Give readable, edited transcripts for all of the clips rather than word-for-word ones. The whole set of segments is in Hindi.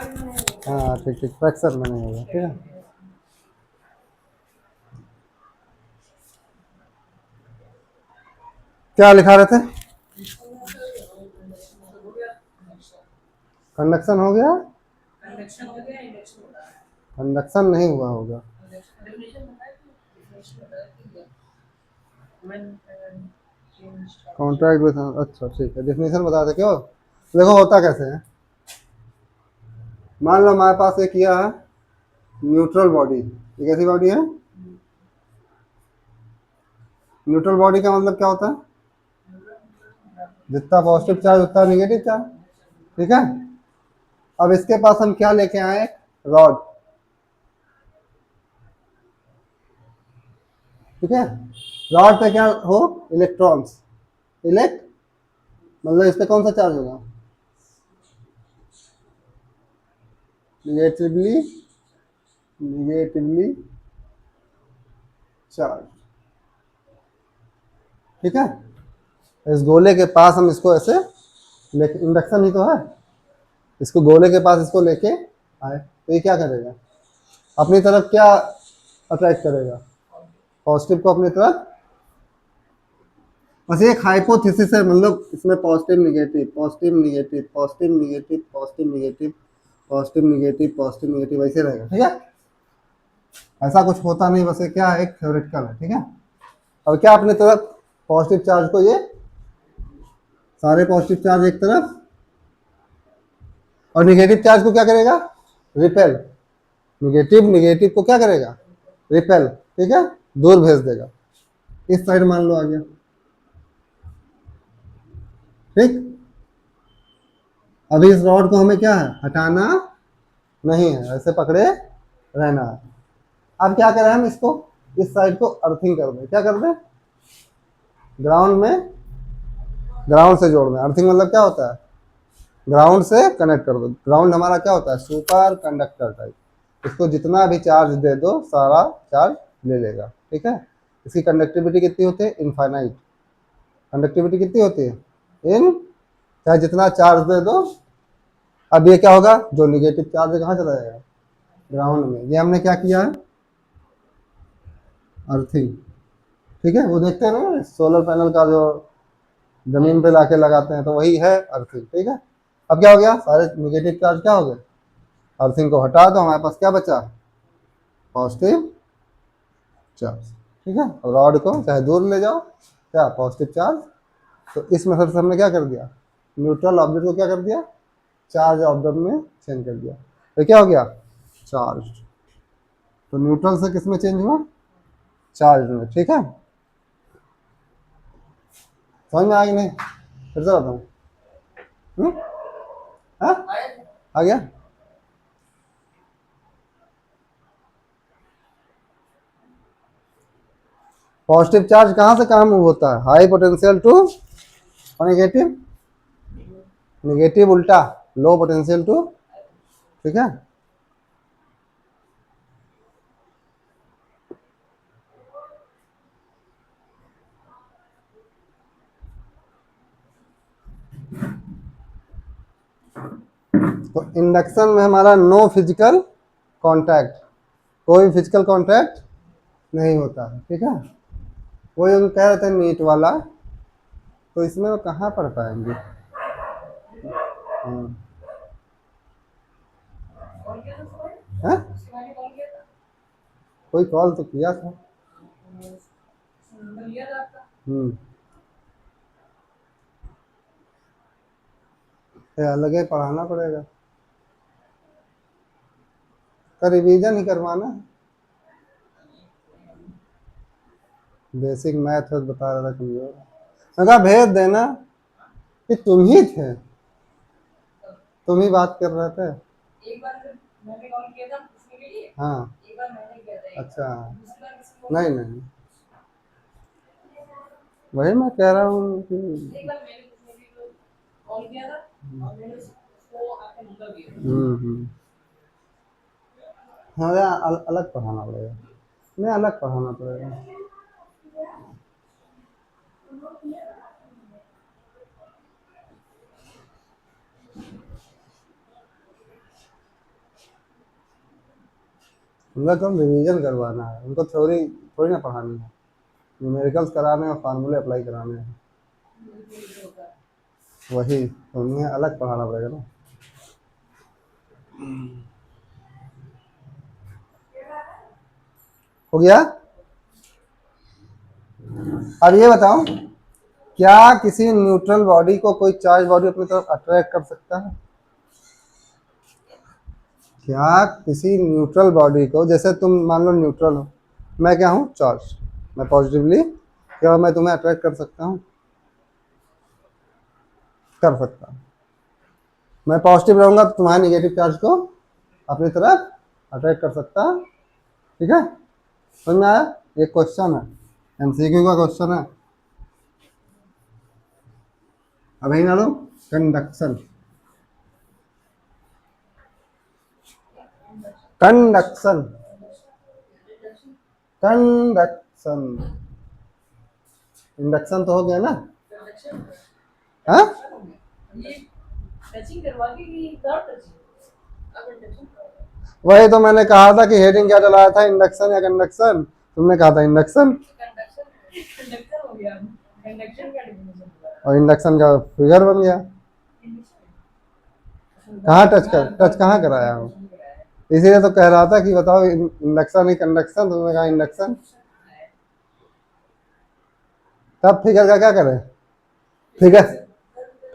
हाँ ठीक ठीक, फ्रैक्चर में नहीं होगा, ठीक है। क्या लिखा रहे थे? कंडक्शन हो गया, कंडक्शन नहीं हुआ होगा। कॉन्ट्रैक्ट विथ, अच्छा ठीक है, डेफिनेशन बता दे क्यों। देखो होता कैसे है, मान लो हमारे पास एक किया है न्यूट्रल बॉडी, ये कैसी बॉडी है? न्यूट्रल बॉडी का मतलब क्या होता है? जितना पॉजिटिव चार्ज उतना निगेटिव चार्ज, ठीक है। अब इसके पास हम क्या लेके आए? रॉड, ठीक है। रॉड पे क्या हो? इलेक्ट्रॉन्स, इलेक्ट मतलब इस पे कौन सा चार्ज होगा? निगेटिवली, निगेटिवली चार्ज, ठीक है। इस गोले के पास हम इसको ऐसे लेके, इंडक्शन ही तो है, इसको गोले के पास इसको लेके आए तो ये क्या करेगा? अपनी तरफ क्या अट्रैक्ट करेगा? पॉजिटिव को अपनी तरफ। बस एक हाइपोथेसिस है, मतलब इसमें positive negative, positive negative, positive negative, positive negative, positive negative, positive negative, ऐसे रहेगा, ठीक है। ऐसा कुछ होता नहीं, बस ये क्या है, एक थ्योरेटिकल है, ठीक है। अब क्या अपनी तरफ पॉजिटिव चार्ज को, ये सारे पॉजिटिव चार्ज एक तरफ, और निगेटिव चार्ज को क्या करेगा? रिपेल। निगेटिव निगेटिव को क्या करेगा? रिपेल, ठीक है, दूर भेज देगा। इस साइड मान लो आ गया, ठीक। अभी इस रॉड को हमें क्या है, हटाना नहीं है, ऐसे पकड़े रहना है। अब क्या करें हम इसको, इस साइड को अर्थिंग कर दें, क्या कर दें? ग्राउंड में, ग्राउंड से जोड़ दें। अर्थिंग मतलब क्या होता है? ग्राउंड से कनेक्ट कर दो। ग्राउंड हमारा क्या होता है? Super conductor type. इसको जितना भी चार्ज दे दो सारा चार्ज ले लेगा, ठीक है। इसकी कंडक्टिविटी कितनी होती है? इनफाइनाइट। कंडक्टिविटी कितनी होती है? इन, चाहे जितना चार्ज दे दो। अब ये क्या होगा, जो निगेटिव चार्ज है कहाँ चला जाएगा? ग्राउंड में। ये हमने क्या किया है? अर्थिंग, ठीक है। वो देखते हैं ना सोलर पैनल का जो जमीन पे लाके लगाते हैं, तो वही है अर्थिंग, ठीक है। अब क्या हो गया, सारे निगेटिव चार्ज क्या हो गए? अर्थिंग को हटा दो, हमारे पास क्या बचा? पॉजिटिव चार्ज, ठीक है। और रॉड को चाहे दूर ले जाओ, क्या पॉजिटिव चार्ज। तो इस मेथड से हमने क्या कर दिया, न्यूट्रल ऑब्जेक्ट को क्या कर दिया, चार्ज ऑब्जेक्ट में चेंज कर दिया। तो क्या हो गया? चार्ज। तो न्यूट्रल से किस में चेंज हुआ? चार्ज में, ठीक है। समझ में आ गया नहीं? फिर से बताऊँ? हाँ, आ गया। पॉजिटिव चार्ज कहाँ से कहाँ मूव होता है? हाई पोटेंशियल टू, और नेगेटिव, नेगेटिव उल्टा, लो पोटेंशियल टू, ठीक है। तो इंडक्शन में हमारा नो फिजिकल कांटेक्ट, कोई फिजिकल कांटेक्ट नहीं होता है, ठीक है। वही हम कह रहे थे मीट वाला, तो इसमें वो कहाँ पढ़ पाएंगे? हाँ। हैं? कोई कॉल तो किया था। ये अलग ही पढ़ाना पड़ेगा, का रिवीजन ही करवाना है। बेसिक मैथ बता रहा था कमजोर, मैं कहा भेज देना कि तुम ही थे, तुम ही बात कर रहे थे। एक बार मैंने कॉल किया था पूछने के लिए, हाँ एक बार मैंने किया था, अच्छा नहीं नहीं, वही मैं कह रहा हूँ कि एक बार मैंने पूछने के लिए कॉल किया था और मैंने उसको आपका नंबर दिया। हाँ यार, अलग पढ़ाना पड़ेगा, नहीं अलग पढ़ाना पड़ेगा। उनका काम रिवीजन करवाना है, उनको थ्योरी थोड़ी ना पढ़ानी है, न्यूमेरिकल्स कराने और फार्मूले अप्लाई कराने हैं, वही तो उन्हें अलग पढ़ाना पड़ेगा ना। हो गया। अब ये बताओ, क्या किसी न्यूट्रल बॉडी को कोई चार्ज बॉडी अपनी तरफ अट्रैक्ट कर सकता है? क्या किसी न्यूट्रल बॉडी को, जैसे तुम मान लो न्यूट्रल हो, मैं क्या हूँ चार्ज, मैं पॉजिटिवली, क्या मैं तुम्हें अट्रैक्ट कर सकता हूँ? कर सकता हूँ। मैं पॉजिटिव रहूंगा तो तुम्हारे निगेटिव चार्ज को अपनी तरफ अट्रैक्ट कर सकता हूँ। ठीक है, समझ में आया? एक क्वेश्चन है, एमसीक्यू का क्वेश्चन है। अब यही ना लो, कंडक्शन, कंडक्शन, कंडक्शन, इंडक्शन तो हो गया ना? हाँ, वही तो मैंने कहा था कि हेडिंग क्या डलाया था, इंडक्शन या कंडक्शन, तुमने कहा था इंडक्शन, और इंडक्शन का फिगर बन गया। कहाँ टच कहाँ कराया हूँ? इसीलिए तो कह रहा था कि बताओ इंडक्शन ही कंडक्शन, तुमने कहा इंडक्शन। तब फिगर का क्या करें? फिगर,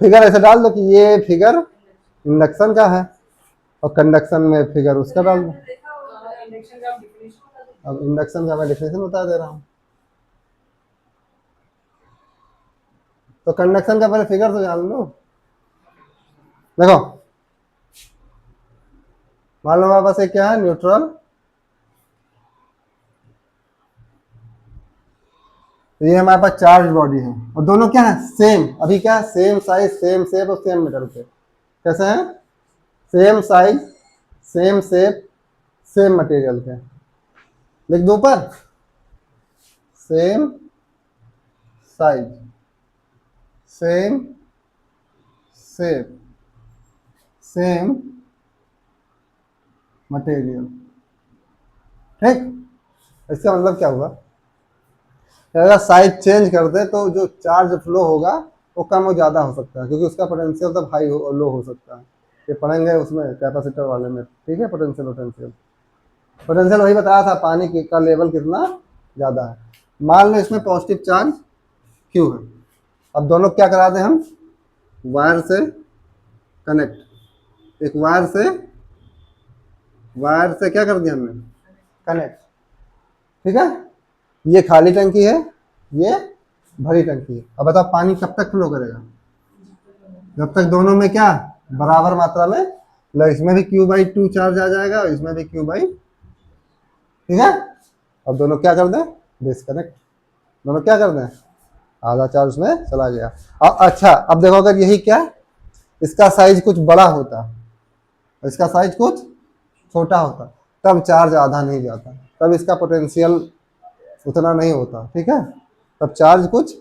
फिगर ऐसे डाल दो कि ये फिगर इंडक्शन का है और कंडक्शन में फिगर उसका डाल दो। अब इंडक्शन का मैं डिफिनेशन बता दे रहा हूँ। तो कंडक्शन का पहले फिगर तो जान लो। देखो, मान लो हमारे पास एक क्या है, न्यूट्रल, तो ये हमारे पास चार्ज बॉडी है और दोनों क्या है सेम, अभी क्या है सेम साइज सेम शेप और सेम मेटल पे। कैसे हैं? Same size same shape same material के। लिख दो ऊपर, same size same shape same material. ठीक, इसका मतलब क्या हुआ? अगर साइज चेंज कर दे तो जो चार्ज फ्लो होगा वो कम और ज़्यादा हो सकता है, क्योंकि उसका पोटेंशियल तब हाई और लो हो सकता है। ये पढ़ेंगे उसमें कैपेसिटर वाले में, ठीक है, पोटेंशियल पोटेंशियल पोटेंशियल वही बताया था, पानी का लेवल कितना ज़्यादा है। मान लो इसमें पॉजिटिव चार्ज क्यू है, अब दोनों क्या करा दें हम, वायर से कनेक्ट, एक वायर से क्या कर दिया हमने, कनेक्ट। ठीक है, ये खाली टंकी है, ये भरी टंकी है। अब बताओ पानी कब तक फ्लो करेगा? जब तक दोनों में क्या बराबर मात्रा में, मतलब इसमें भी Q/2 चार्ज आ जाएगा और इसमें भी Q/, ठीक है। अब दोनों क्या कर दें, डिस्कनेक्ट, दोनों क्या कर दें, आधा चार्ज उसमें चला गया। अब अच्छा, अब देखो अगर यही क्या, इसका साइज कुछ बड़ा होता, इसका साइज कुछ छोटा होता, तब चार्ज आधा नहीं जाता, तब इसका पोटेंशियल उतना नहीं होता। ठीक है, तब चार्ज कुछ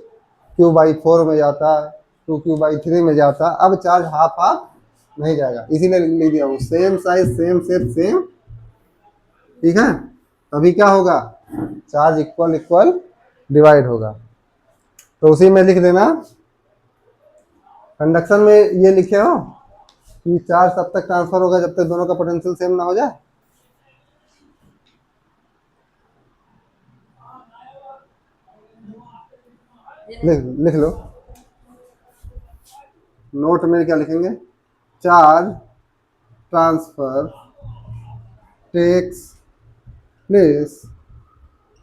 Q/4 में जाता, 2Q/3 में जाता, अब चार्ज हाफ हाफ नहीं जाएगा, इसीलिए लिख दिया हूँ same size same shape same. ठीक है, तभी क्या होगा, चार्ज इक्वल इक्वल डिवाइड होगा। तो उसी में लिख देना, कंडक्शन में ये लिखे हो कि चार्ज तब तक ट्रांसफर होगा जब तक दोनों का पोटेंशियल सेम ना हो जाए। लिख लो, नोट में क्या लिखेंगे, charge transfer takes place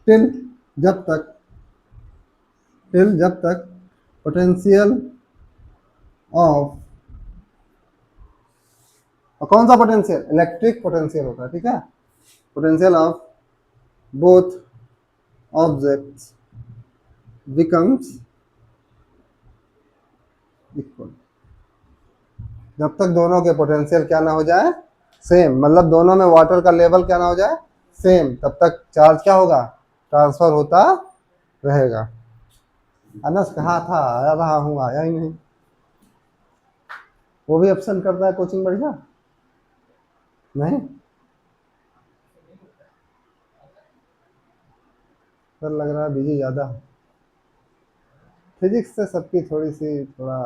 till जब तक पोटेंशियल ऑफ, और कौन सा पोटेंशियल, इलेक्ट्रिक पोटेंशियल होता है। ठीक है, potential of both objects becomes equal, जब तक दोनों के पोटेंशियल क्या ना हो जाए सेम, मतलब दोनों में वाटर का लेवल क्या ना हो जाए सेम, तब तक चार्ज क्या होगा, ट्रांसफर होता रहेगा। अनस कहाँ था, आया रहा हूँ, आया ही नहीं। वो भी ऑप्शन करता है कोचिंग बढ़िया नहीं। सर लग रहा है बिजी ज़्यादा। फिजिक्स से सबकी थोड़ी सी थोड़ा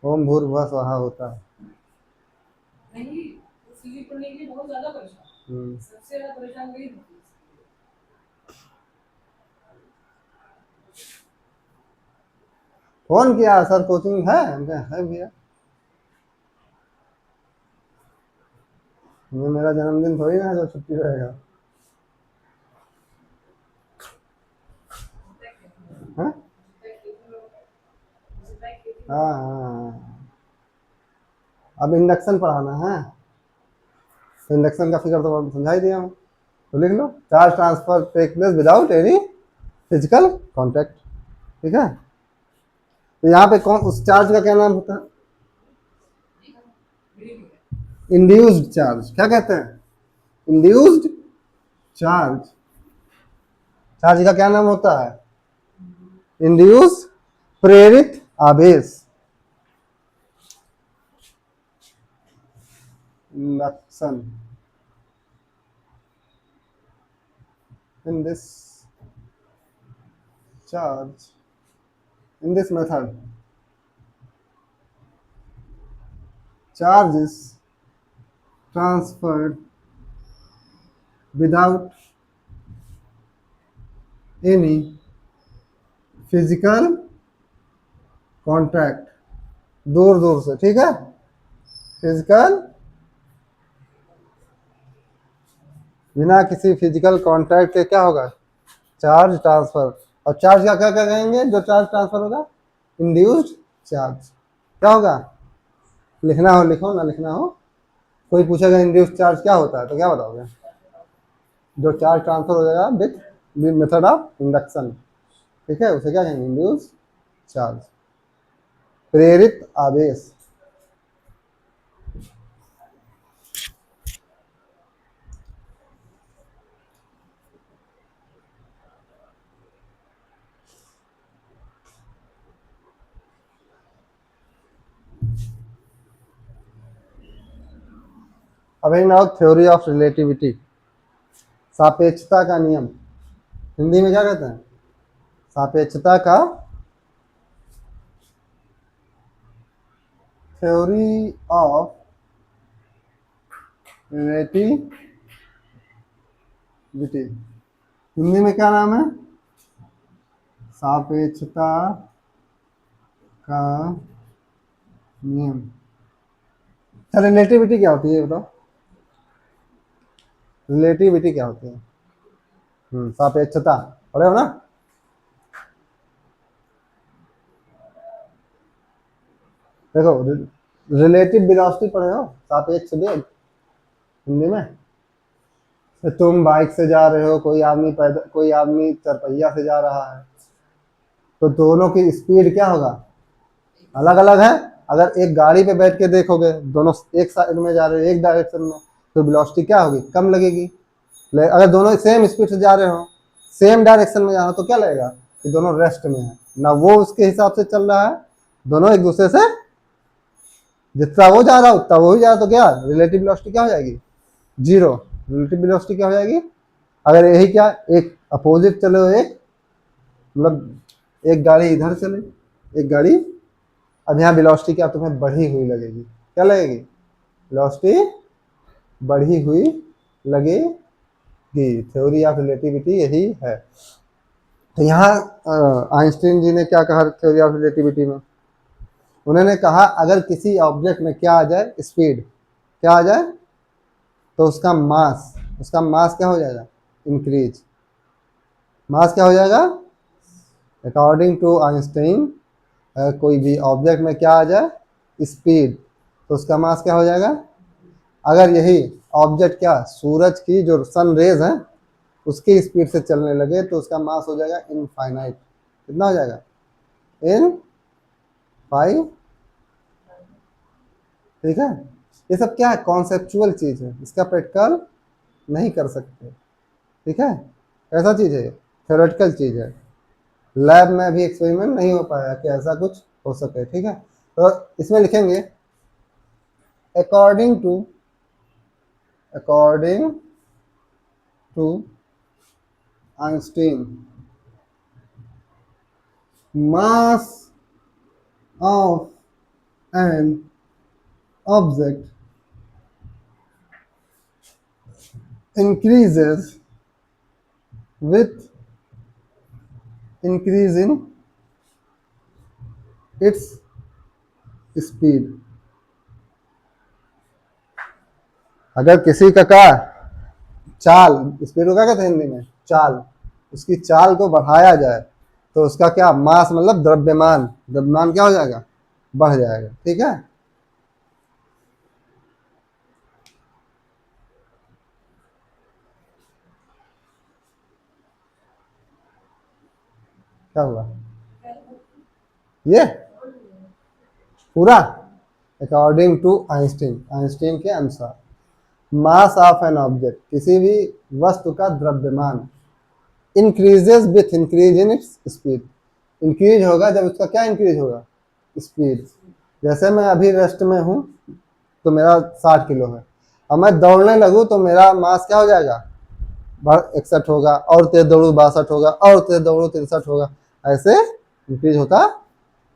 ओम भूर्भुवः स्वाहा होता है। नहीं, वो फिजिक्स पढ़ने के लिए बहुत ज्यादा परेशान, हम्म। सबसे ज्यादा परेशान वही होती है। फोन किया सर, कोचिंग है? हमने कहा, है भैया, ये मेरा जन्मदिन थोड़ी ना है जो छुट्टी रहेगा। हाँ हाँ हाँ हाँ। अब इंडक्शन पढ़ाना है, तो इंडक्शन का फिगर तो समझा ही दिया हूँ, तो लिख लो, charge transfer take place without any physical contact. ठीक है, तो यहाँ पे कौन उस चार्ज का क्या नाम होता है? Induced charge. क्या कहते हैं? Induced charge. चार्ज का क्या नाम होता है? इंड्यूस, प्रेरित आवेश। Induction in this charge, in this method, charge is transferred without any physical contact, दूर दूर से। ठीक है, फिजिकल, बिना किसी फिजिकल कांटेक्ट के क्या होगा? Charge transfer. और चार्ज का क्या क्या कहेंगे जो चार्ज ट्रांसफर होगा? Induced charge. क्या होगा? लिखना हो लिखो, ना लिखना हो, कोई पूछेगा इंड्यूस्ड चार्ज क्या होता है तो क्या बताओगे? जो चार्ज ट्रांसफर हो जाएगा विथ मेथड ऑफ इंडक्शन। ठीक है, उसे क्या कहेंगे? इंड्यूस चार्ज, प्रेरित आवेश। अब नाउ थ्योरी ऑफ रिलेटिविटी, सापेक्षता का नियम। हिंदी में क्या कहते हैं? सापेक्षता का, थ्योरी ऑफ रिलेटिविटी। हिंदी में क्या नाम है? सापेक्षता का नियम। रिलेटिविटी क्या होती है बताओ? रिलेटिविटी क्या होती है? सापेक्षता पढ़े हो ना? देखो, रिलेटिव वेलोसिटी पढ़े हो, सापेक्ष वेग हिंदी में। तो तुम बाइक से जा रहे हो, कोई आदमी चरपहिया से जा रहा है, तो दोनों की स्पीड क्या होगा? अलग अलग है। अगर एक गाड़ी पे बैठ के देखोगे, दोनों एक साइड में जा रहे हो, एक डायरेक्शन में, तो वेलोसिटी क्या होगी? कम लगेगी। अगर दोनों सेम स्पीड से जा रहे हो, सेम डायरेक्शन में जा रहे हो, तो क्या लगेगा कि दोनों रेस्ट में है ना, वो उसके हिसाब से चल रहा है, दोनों एक दूसरे से, जितना वो जा रहा है उतना वो ही जा रहा है, तो क्या रिलेटिव वेलोसिटी क्या हो जाएगी? जीरो। रिलेटिव वेलोसिटी क्या हो जाएगी? अगर यही क्या, एक अपोजिट चले हो, एक मतलब एक गाड़ी इधर चले, एक गाड़ी, अब यहाँ वेलोसिटी क्या तुम्हें बढ़ी हुई लगेगी? क्या लगेगी? वेलोसिटी बढ़ी हुई लगेगी। थ्योरी ऑफ रिलेटिविटी यही है। तो यहाँ आइंस्टीन जी ने क्या कहा थ्योरी ऑफ रिलेटिविटी में? उन्होंने कहा अगर किसी ऑब्जेक्ट में क्या आ जाए, स्पीड क्या आ जाए, तो उसका मास क्या हो जाएगा? इंक्रीज। मास क्या हो जाएगा? अकॉर्डिंग टू आइंस्टाइन, अगर कोई भी ऑब्जेक्ट में क्या आ जाए, स्पीड, तो उसका मास क्या हो जाएगा? अगर यही ऑब्जेक्ट क्या, सूरज की जो सन रेज है उसकी स्पीड से चलने लगे, तो उसका मास हो जाएगा इनफाइनाइट। कितना हो जाएगा? In five. ठीक है, ये सब क्या है? कॉन्सेप्चुअल चीज है, इसका प्रैक्टिकल नहीं कर सकते। ठीक है, ऐसा चीज है, थ्योरेटिकल चीज है, लैब में भी एक्सपेरिमेंट नहीं हो पाया कि ऐसा कुछ हो सके। ठीक है, तो इसमें लिखेंगे according to, according to Einstein mass of an object increases with increase in its speed। अगर किसी का चाल, स्पीड को क्या कहते हैं हिंदी में, चाल, उसकी चाल को बढ़ाया जाए तो उसका क्या, मास मतलब द्रव्यमान, द्रव्यमान क्या हो जाएगा, बढ़ जाएगा। ठीक है, क्या हुआ ये पूरा, अकॉर्डिंग टू आइंस्टीन, आइंस्टीन के अनुसार मास ऑफ एन ऑब्जेक्ट, किसी भी वस्तु का द्रव्यमान, increases with increase in its speed, increase होगा जब उसका क्या इंक्रीज होगा, स्पीड। जैसे मैं अभी रेस्ट में हूँ तो मेरा 60 किलो है, अब मैं दौड़ने लगूँ तो मेरा मास क्या हो जाएगा, 61 होगा, और तेज दौड़ू 62 होगा, और तेज दौड़ू 63 होगा, ऐसे इंक्रीज होता।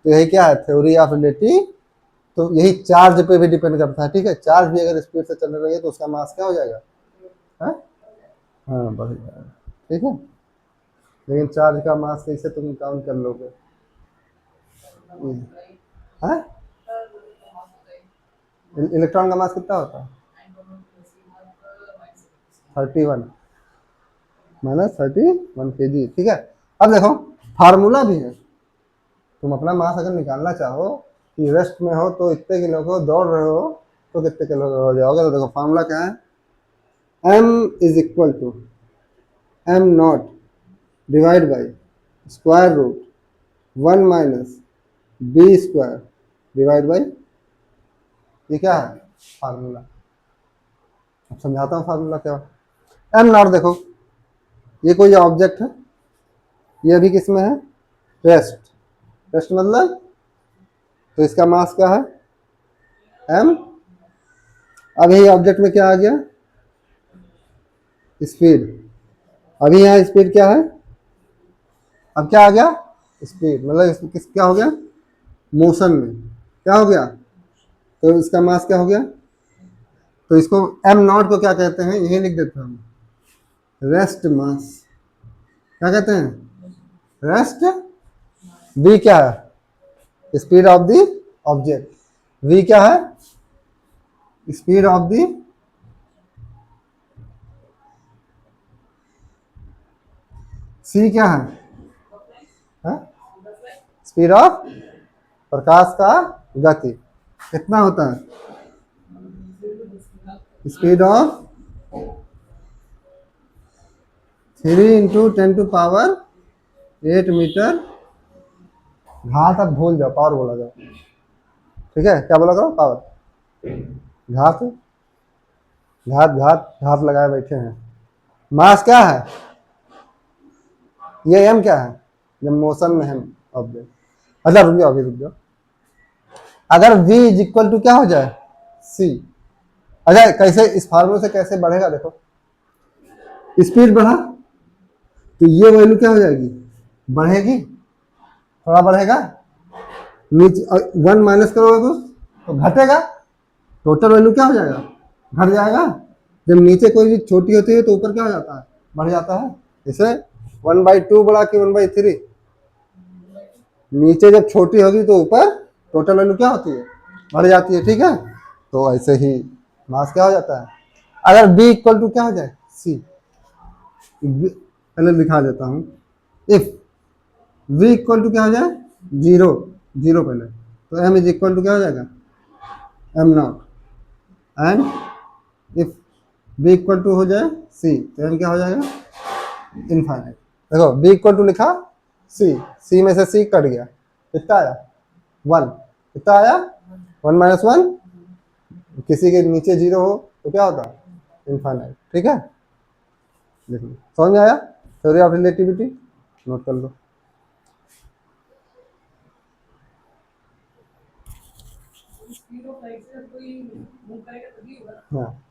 तो यही क्या है, थ्योरी ऑफ रिलेटिव। तो यही चार्ज पे भी डिपेंड करता है। ठीक है, चार्ज भी अगर स्पीड से चलने लगे तो उसका मास क्या हो जाएगा, है? हाँ, बढ़ जाएगा। ठीक है, लेकिन चार्ज का मास कैसे तुम काउंट कर लोगे, है? इलेक्ट्रॉन का मास कितना होता है, 31 -31 kg। ठीक है, अब देखो फार्मूला भी है, तुम अपना मास अगर निकालना चाहो कि रेस्ट में हो तो इतने किलो को, दौड़ रहे हो तो कितने किलो हो जाओगे, तो देखो फार्मूला क्या है, m is equal to m naught divide by square root 1 minus b square divide by, ये क्या है फार्मूला। अब समझाता हूँ फार्मूला क्या है। m नॉट देखो, ये कोई ऑब्जेक्ट है, ये अभी किस में है, रेस्ट, रेस्ट मतलब, तो इसका मास क्या है m। अब यही ऑब्जेक्ट में क्या आ गया, स्पीड, अभी यहाँ स्पीड क्या है, अब क्या आ गया, स्पीड, मतलब किस क्या हो गया, मोशन में क्या हो गया, तो इसका मास क्या हो गया। तो इसको m नॉट को क्या कहते हैं, यही लिख देता हूँ, रेस्ट मास, क्या कहते हैं, रेस्ट। v क्या है, speed of the object, v क्या है, स्पीड ऑफ द, c क्या है, स्पीड ऑफ प्रकाश का गति, कितना होता है, स्पीड ऑफ 3 × 10⁸ घात, अब भूल जाओ, पावर बोला जाओ। ठीक है, क्या बोला करो, पावर, घात, घात घात घात लगाए बैठे हैं। मास क्या है, ये m क्या है, जब मोशन में है ऑब्जेक्ट। अच्छा रुक जाओ, अभी रुक जाओ, अगर v इज इक्वल टू क्या हो जाए, c। अच्छा कैसे, इस फार्मूले से कैसे बढ़ेगा, देखो स्पीड बढ़ा तो ये वैल्यू क्या हो जाएगी, बढ़ेगी, थोड़ा बढ़ेगा, नीचे 1 माइनस करोगे तो घटेगा, टोटल वैल्यू क्या हो जाएगा, घट जाएगा। जब नीचे कोई भी छोटी होती है तो ऊपर क्या हो जाता है, बढ़ जाता है। जैसे 1/2 बड़ा कि 1/3, नीचे जब छोटी होगी तो ऊपर टोटल वैल्यू क्या होती है, बढ़ जाती है। ठीक है, तो ऐसे ही मास क्या हो जाता है, अगर b इक्वल टू क्या हो जाए, c, पहले दिखा देता हूँ, इफ v इक्वल टू क्या हो जाए, 0, 0 पहले, तो m इज इक्वल टू क्या हो जाएगा, m naught, and if b equal to हो जाए c, तो m क्या हो जाएगा, इनफाइनाइट। देखो b इक्वल टू लिखा, c में से c कट गया, कितना आया, 1, कितना आया, 1 - 1, किसी के नीचे 0 हो तो क्या होता है, इनफाइनाइट। ठीक है, देखो समझ में आया, थ्योरी ऑफ रिलेटिविटी नोट कर लो। स्पीड ऑफ लाइट से कोई मूव करेगा तभी होगा। हाँ,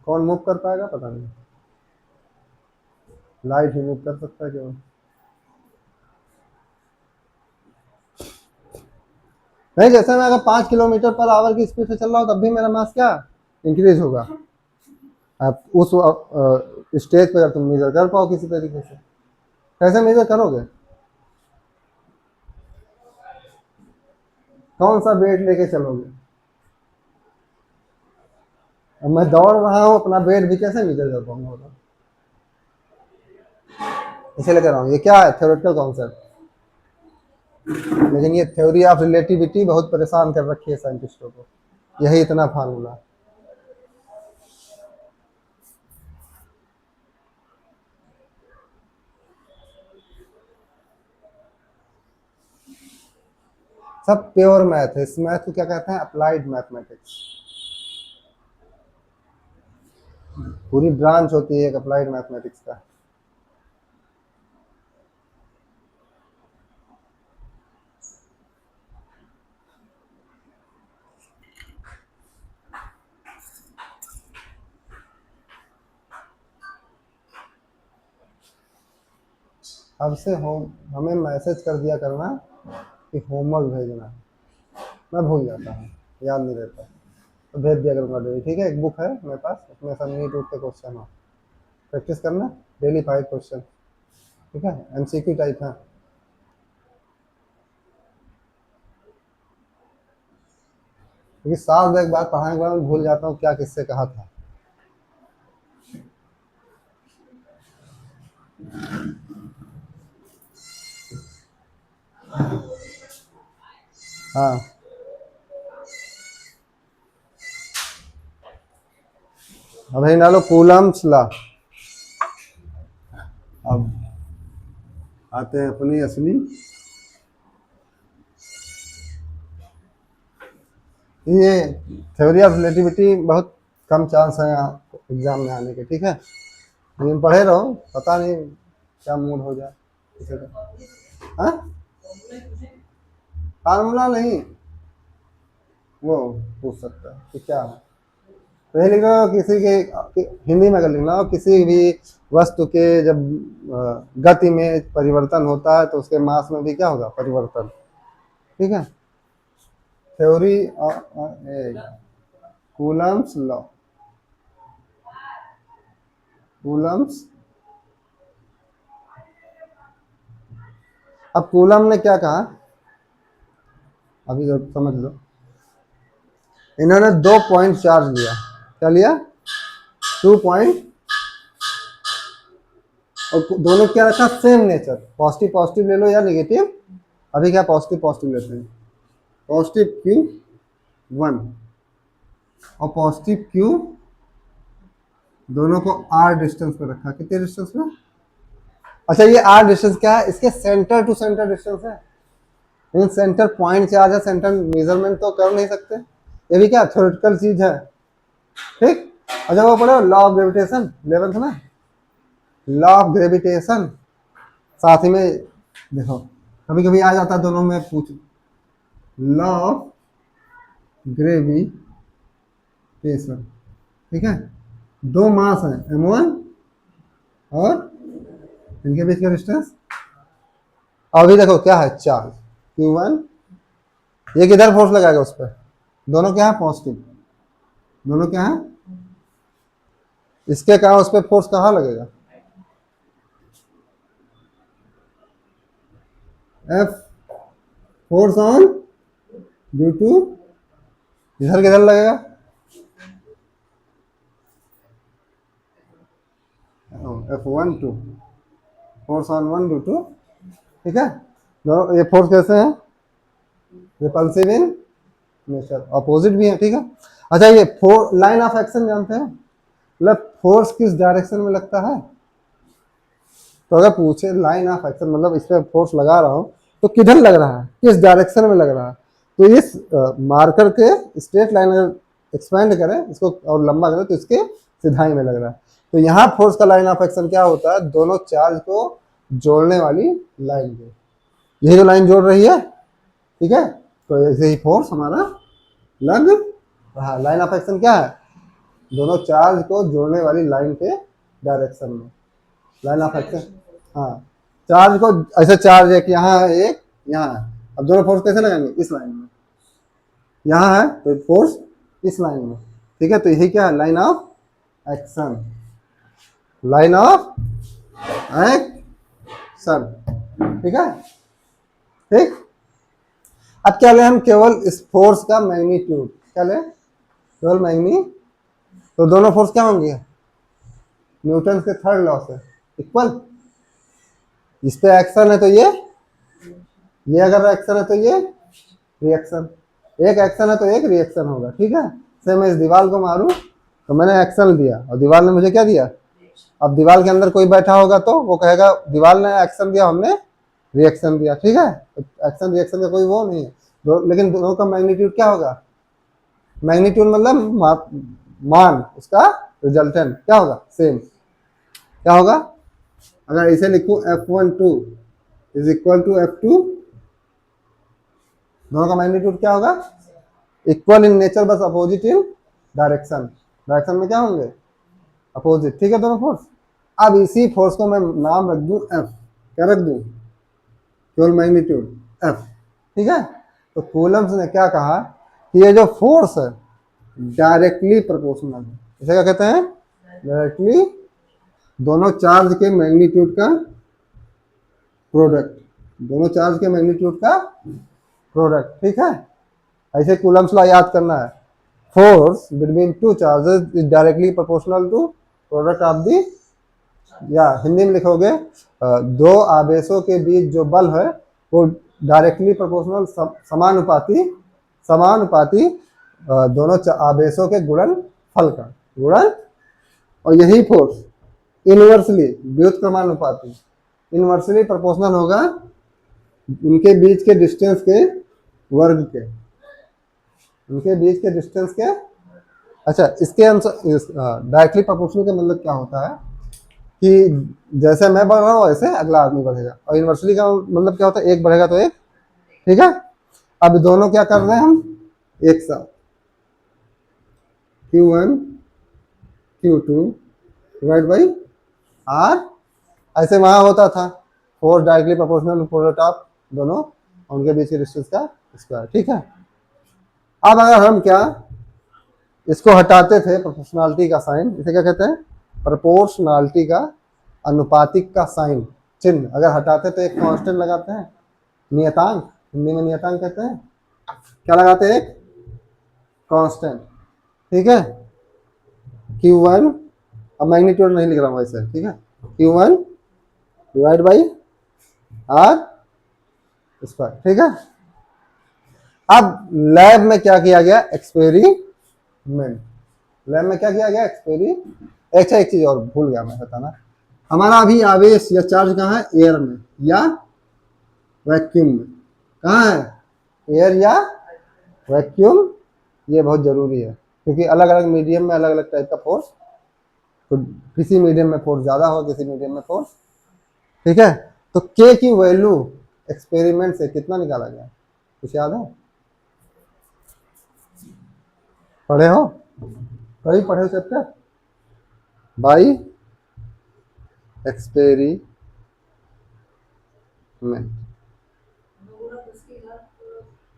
कौन मूव कर पाएगा पता नहीं, लाइट ही मूव कर सकता है केवल। नहीं, जैसे मैं अगर 5 किलोमीटर पर आवर की स्पीड से चल रहा हूँ तब भी मेरा मास क्या इंक्रीज होगा। आप उस स्टेज पर जब तुम मेजर कर पाओ किसी तरीके से, कैसे मेजर करोगे? कौन सा वेट लेके चलोगे? अब मैं दौड़ रहा हूँ, अपना वेट भी कैसे मेजर कर पाऊंगा बताओ? इसीलिए कह रहा हूँ ये क्या है, थ्योरेटिकल कॉन्सेप्ट। लेकिन ये थ्योरी ऑफ रिलेटिविटी बहुत परेशान कर रखी है साइंटिस्टों को, यही इतना फार्मूला। सब प्योर मैथ है, इस मैथ को क्या कहते हैं? Applied mathematics. पूरी ब्रांच होती है एक अप्लाइड मैथमेटिक्स का। अब से होम हमें मैसेज कर दिया करना कि होमवर्क भेजना है। मैं भूल जाता हूँ, याद नहीं रहता, तो भेज दिया करूँगा डेली। ठीक है, एक बुक है मेरे पास, उसमें सब नीट उठ के क्वेश्चन हो, प्रैक्टिस करना डेली 5 क्वेश्चन। ठीक है, एमसीक्यू टाइप है। क्योंकि साल में एक बार पढ़ाने के बाद मैं भूल जाता हूँ क्या किससे कहा था। हाँ, अब है डालो कूलम्स लॉ। अब आते हैं अपनी असली, ये थ्योरी ऑफ रिलेटिविटी बहुत कम चांस है यहाँ एग्जाम में आने के। ठीक है, लेकिन पढ़े रहो, पता नहीं क्या मूड हो जाए किसी का। हाँ, फार्मूला नहीं, वो पूछ सकता है कि क्या है। तो ये लिखो किसी के हिंदी में अगर लिखना हो, किसी भी वस्तु के जब गति में परिवर्तन होता है तो उसके मास में भी क्या होगा? परिवर्तन। ठीक है, थ्योरी कूलम्स लॉ, कूलम्स। अब कूलम ने क्या कहा, अभी तो समझ लो। इन्होंने 2 पॉइंट चार्ज लिया, क्या लिया? 2 पॉइंट, और दोनों क्या रखा? सेम नेचर, पॉजिटिव पॉजिटिव ले लो या नेगेटिव। अभी क्या पॉजिटिव पॉजिटिव लेते हैं, पॉजिटिव Q1 और पॉजिटिव Q, दोनों को R डिस्टेंस पे रखा। कितने डिस्टेंस में? अच्छा, ये R डिस्टेंस क्या है? इसके सेंटर टू सेंटर डिस्टेंस है, लेकिन सेंटर पॉइंट चार्ज है, सेंटर मेजरमेंट तो कर नहीं सकते। ये भी क्या थ्योरेटिकल चीज है। ठीक, अच्छा वो पढ़ो लॉ ऑफ ग्रेविटेशन 11th में, लॉ ऑफ ग्रेविटेशन। साथ ही में देखो, कभी कभी आ जाता है दोनों में पूछ, लॉ ऑफ ग्रेविटेशन। ठीक है, दो मास है m1 और इनके बीच का डिस्टेंस। अभी देखो क्या है, चार्ज Q1, ये किधर फोर्स लगाएगा उस पर? दोनों क्या है? पॉजिटिव, दोनों क्या है? इसके कारण उस पर फोर्स कहाँ लगेगा? F, force on due to, इधर किधर लगेगा? F1 2, force on 1 due to. ठीक है, दोनों ये फोर्स कैसे हैं? रिपल्सिव इन नेचर, अपोजिट भी है। ठीक है, अच्छा ये लाइन ऑफ एक्शन जानते हैं, मतलब फोर्स किस डायरेक्शन में लगता है? तो अगर पूछे लाइन ऑफ एक्शन मतलब इस पर फोर्स लगा रहा हूँ तो किधर लग रहा है, किस डायरेक्शन में लग रहा है, तो इस मार्कर के स्ट्रेट लाइन अगर एक्सपेंड करें इसको और लंबा करें तो इसके सिधाई में लग रहा है। तो यहाँ फोर्स का लाइन ऑफ एक्शन क्या होता है? दोनों चार्ज को जोड़ने वाली लाइन को, यही जो लाइन जोड़ रही है। ठीक है, तो ऐसे ही फोर्स हमारा लग रहा है। लाइन ऑफ एक्शन क्या है? दोनों चार्ज को जोड़ने वाली लाइन के डायरेक्शन में। Line of action. हाँ, चार्ज को ऐसे चार्ज है कि यहाँ है एक, यहाँ है। अब दोनों फोर्स कैसे लगाएंगे? इस लाइन में, यहाँ है तो फोर्स इस लाइन में, ठीक है। तो यही क्या है? Line of action, line of action, ठीक है। ठीक, अब क्या लें हम? केवल इस फोर्स का मैग्नीट्यूड। क्या लें? केवल मैग्नी। तो दोनों फोर्स क्या होंगे? न्यूटन के थर्ड लॉ से इक्वल। इस पे एक्शन है तो ये अगर एक्शन है तो ये रिएक्शन, एक एक्शन है तो एक रिएक्शन होगा, ठीक है। से मैं इस दीवार को मारूं तो मैंने एक्शन दिया और दीवार ने मुझे क्या दिया? अब दीवार के अंदर कोई बैठा होगा तो वो कहेगा दीवार ने एक्शन दिया, हमने रिएक्शन दिया, ठीक है। एक्शन रिएक्शन का कोई वो नहीं है। लेकिन दोनों का मैग्नीट्यूड क्या होगा? मैग्नीट्यूड मतलब मान, उसका रिजल्टेंट क्या होगा? सेम। क्या होगा? अगर इसे लिखूं F12 is equal to F2, दोनों का मैग्नीट्यूड क्या होगा? इक्वल इन नेचर बस अपोजिट इन डायरेक्शन। डायरेक्शन में क्या होंगे? अपोजिट, ठीक है, दोनों फोर्स। अब इसी फोर्स को मैं नाम रख दूं F। क्या रख दूं? केवल मैग्नीट्यूड F, ठीक है। तो कूलम्स ने क्या कहा कि ये जो फोर्स है डायरेक्टली प्रोपोर्शनल है। इसे क्या कहते हैं? डायरेक्टली दोनों चार्ज के मैग्नीट्यूड का प्रोडक्ट, दोनों चार्ज के मैग्नीट्यूड का प्रोडक्ट, ठीक है। ऐसे कूलम्स लॉ याद करना है। Force between two charges is directly proportional to product of the, या हिंदी में लिखोगे दो आवेशों के बीच जो बल है वो डायरेक्टली प्रोपोर्शनल, समानुपाती, समानुपाती दोनों आवेशों के गुणन फल का गुणन। और यही फोर्स इनवर्सली, व्युत्क्रमानुपाती, इनवर्सली प्रोपोर्शनल होगा उनके बीच के डिस्टेंस के वर्ग के, उनके बीच के डिस्टेंस के। अच्छा, इसके अनुसार डायरेक्टली प्रोपोर्शनल का मतलब क्या होता है कि जैसे मैं बढ़ रहा हूँ वैसे अगला आदमी बढ़ेगा, और इनवर्सली का मतलब क्या होता है? एक बढ़ेगा तो एक, ठीक है। अब दोनों क्या कर रहे हैं हम? एक साथ Q1 Q2 divide by R। ऐसे वहां होता था force directly proportional product of दोनों उनके बीच के डिस्टेंस का स्क्वायर, ठीक है। अब अगर हम क्या इसको हटाते थे प्रोपोर्शनलिटी का साइन, इसे क्या कहते हैं? प्रोपोर्शनलिटी का अनुपातिक का साइन चिन्ह अगर हटाते तो एक कांस्टेंट लगाते हैं, नियतांक, हिंदी में नियतांक कहते हैं। क्या लगाते हैं? एक कांस्टेंट, ठीक है। Q1, अब मैग्नीट्यूड नहीं लिख रहा हूँ वैसे, ठीक है। Q1 divide by R square, ठीक है। अब लैब में क्या किया गया? एक्सपेरिमेंट। लैब में क्या किया गया? अच्छा, एक चीज और भूल गया मैं बताना। हमारा अभी आवेश या चार्ज कहाँ है? एयर में या वैक्यूम में? कहाँ है? एयर या वैक्यूम। ये बहुत जरूरी है क्योंकि अलग अलग मीडियम में अलग अलग टाइप का फोर्स, तो किसी मीडियम में फोर्स ज्यादा हो, किसी मीडियम में फोर्स, ठीक है। तो के की वैल्यू एक्सपेरिमेंट से कितना निकाला गया? कुछ याद है? पढ़े हो? कहीं पढ़े हो चैप्टर? बाई एक्सपेरिमेंट,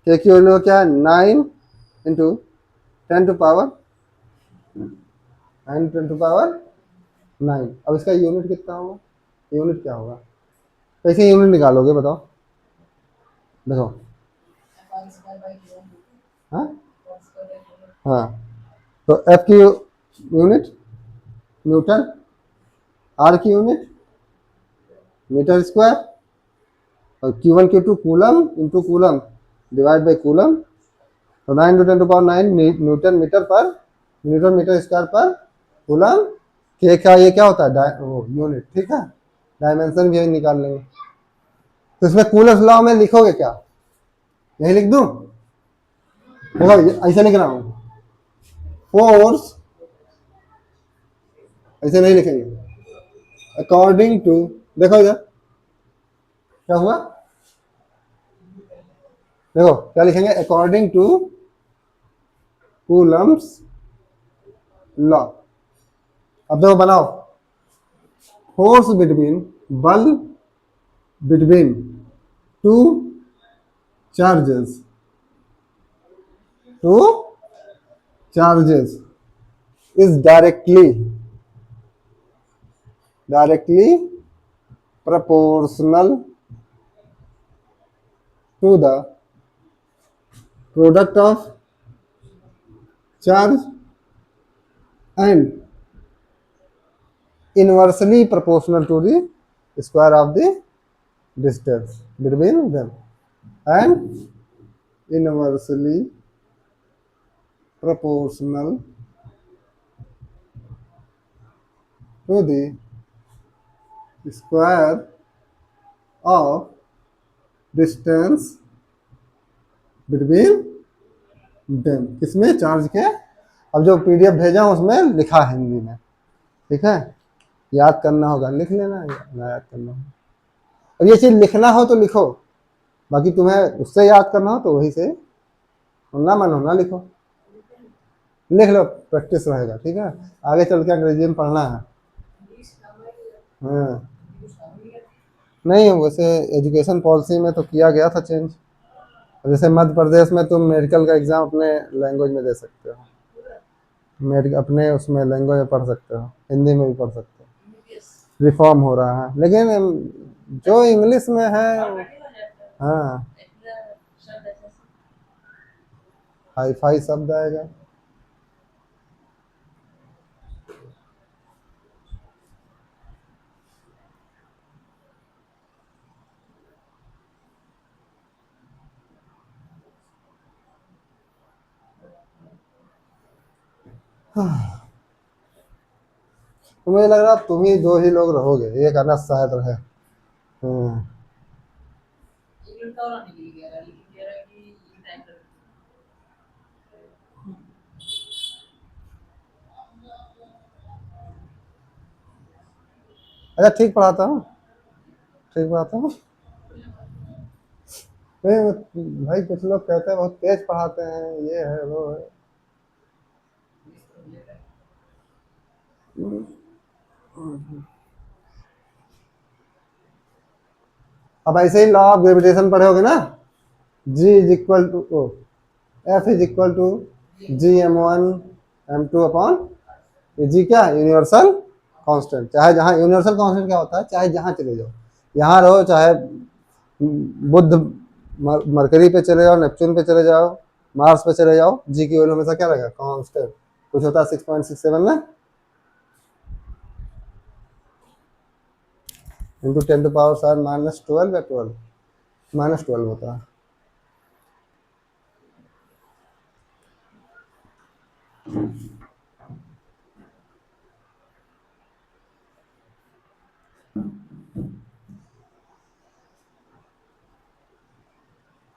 के की वैल्यू क्या है? 9 into 10 to power 9, 10 to power 9। अब इसका यूनिट कितना होगा? यूनिट क्या होगा? कैसे यूनिट निकालोगे बताओ? देखो, हाँ हाँ, तो एफ की यूनिट न्यूटन, आर की यूनिट मीटर स्क्वायर, और Q1 Q2 coulomb into coulomb divide by coulomb. तो 9 to 10 to power 9 newton metre per, newton metre square per coulomb. के का ये क्या होता है? वो यूनिट, ठीक है। डायमेंशन भी यही निकाल लेंगे। तो इसमें कूलम्स लॉ में लिखोगे क्या? यही लिख दूं? देखो ऐसे लिख रहा हूं, फोर्स ऐसे नहीं लिखेंगे, अकॉर्डिंग टू, देखो इधर क्या हुआ, देखो क्या लिखेंगे? According to Coulomb's law. अब देखो बनाओ, फोर्स बिटवीन, बल between two charges, two charges is directly proportional to the product of charge and inversely proportional to the square of the distance between them, and inversely proportional to the square of distance between them। किसमें? चार्ज के। अब जो पीडीएफ भेजा हूं उसमें लिखा है हिंदी में, ठीक है, याद करना होगा, लिख लेना, ना याद करना हो। अब ये चीज लिखना हो तो लिखो, बाकी तुम्हें उससे याद करना हो तो वही से, ना मन होना लिखो, लिख लो, प्रैक्टिस रहेगा, ठीक है। आगे चल के अंग्रेजी में पढ़ना है। हाँ, नहीं वैसे एजुकेशन पॉलिसी में तो किया गया था चेंज। जैसे मध्य प्रदेश में तुम मेडिकल का एग्जाम अपने लैंग्वेज में दे सकते हो, अपने उसमें लैंग्वेज में पढ़ सकते हो, हिंदी में भी पढ़ सकते हो। रिफॉर्म हो रहा है, लेकिन जो इंग्लिश में है, हाँ, हाई फाई शब्द आएगा। तो मुझे लग रहा तुम ही दो ही लोग रहोगे, एक अनस शायद रहे। एक लड़का और आने के लिए कह रहा है, लेकिन कह रहा है कि ये टाइम लगेगा। अच्छा ठीक पढ़ाता हूँ, ठीक पढ़ाता हूँ। नहीं भाई, कुछ लोग कहते हैं बहुत तेज पढ़ाते हैं, ये है वो है। अब ऐसे ही लॉ ऑफ ग्रेविटेशन पढ़े होगे ना, G is equal to O, F is equal to G m1 m2 upon G, क्या यूनिवर्सल कांस्टेंट। चाहे जहाँ यूनिवर्सल कांस्टेंट क्या होता है, चाहे जहाँ चले जाओ, यहाँ रहो, चाहे बुध मरकरी पे चले जाओ, नेपच्यून पे चले जाओ, मार्स पे चले जाओ, जी की वैल्यू हमेशा क्या रहेगा, कांस्टेंट। कुछ होता है 6.67 ना, इंटू 10⁻⁻12 या 12, -12 होता है।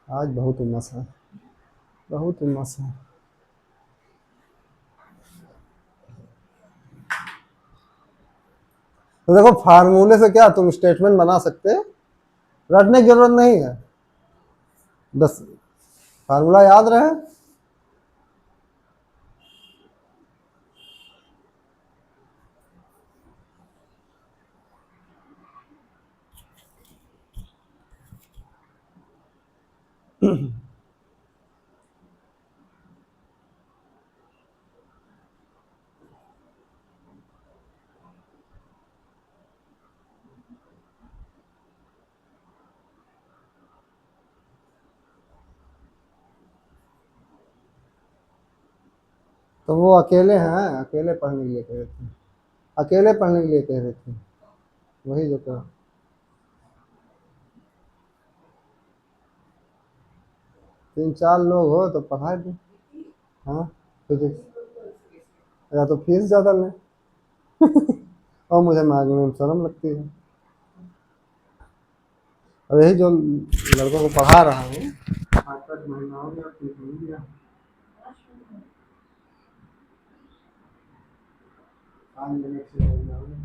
आज बहुत उमस है, बहुत उमस है। तो देखो फार्मूले से क्या तुम स्टेटमेंट बना सकते, रटने की जरूरत नहीं है, बस फार्मूला याद रहे। तो वो अकेले हैं, अकेले पढ़ने के लिए कह रहे थे, अकेले पढ़ने के लिए कह रहे थे, वही जो कहा। 3-4 लोग हो तो पढ़ा दो। हाँ, फिजिक्स, या तो फीस ज़्यादा लें और मुझे मांगने में शर्म लगती है। और यही जो लड़कों को पढ़ा रहा हूँ, 8 महीना हो गया, फीस नहीं दिया। आज मैंने 6 महीना हो गया।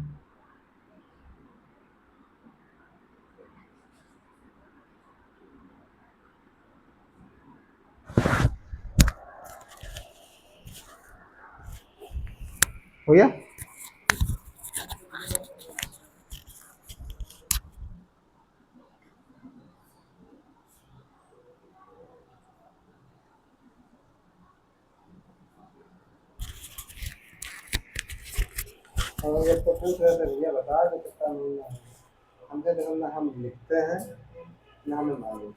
हो गया। और जब तो पूछ रहे थे भैया बता दो कितना महीना है, हमसे देखो ना हम लिखते हैं ना हमें मालूम,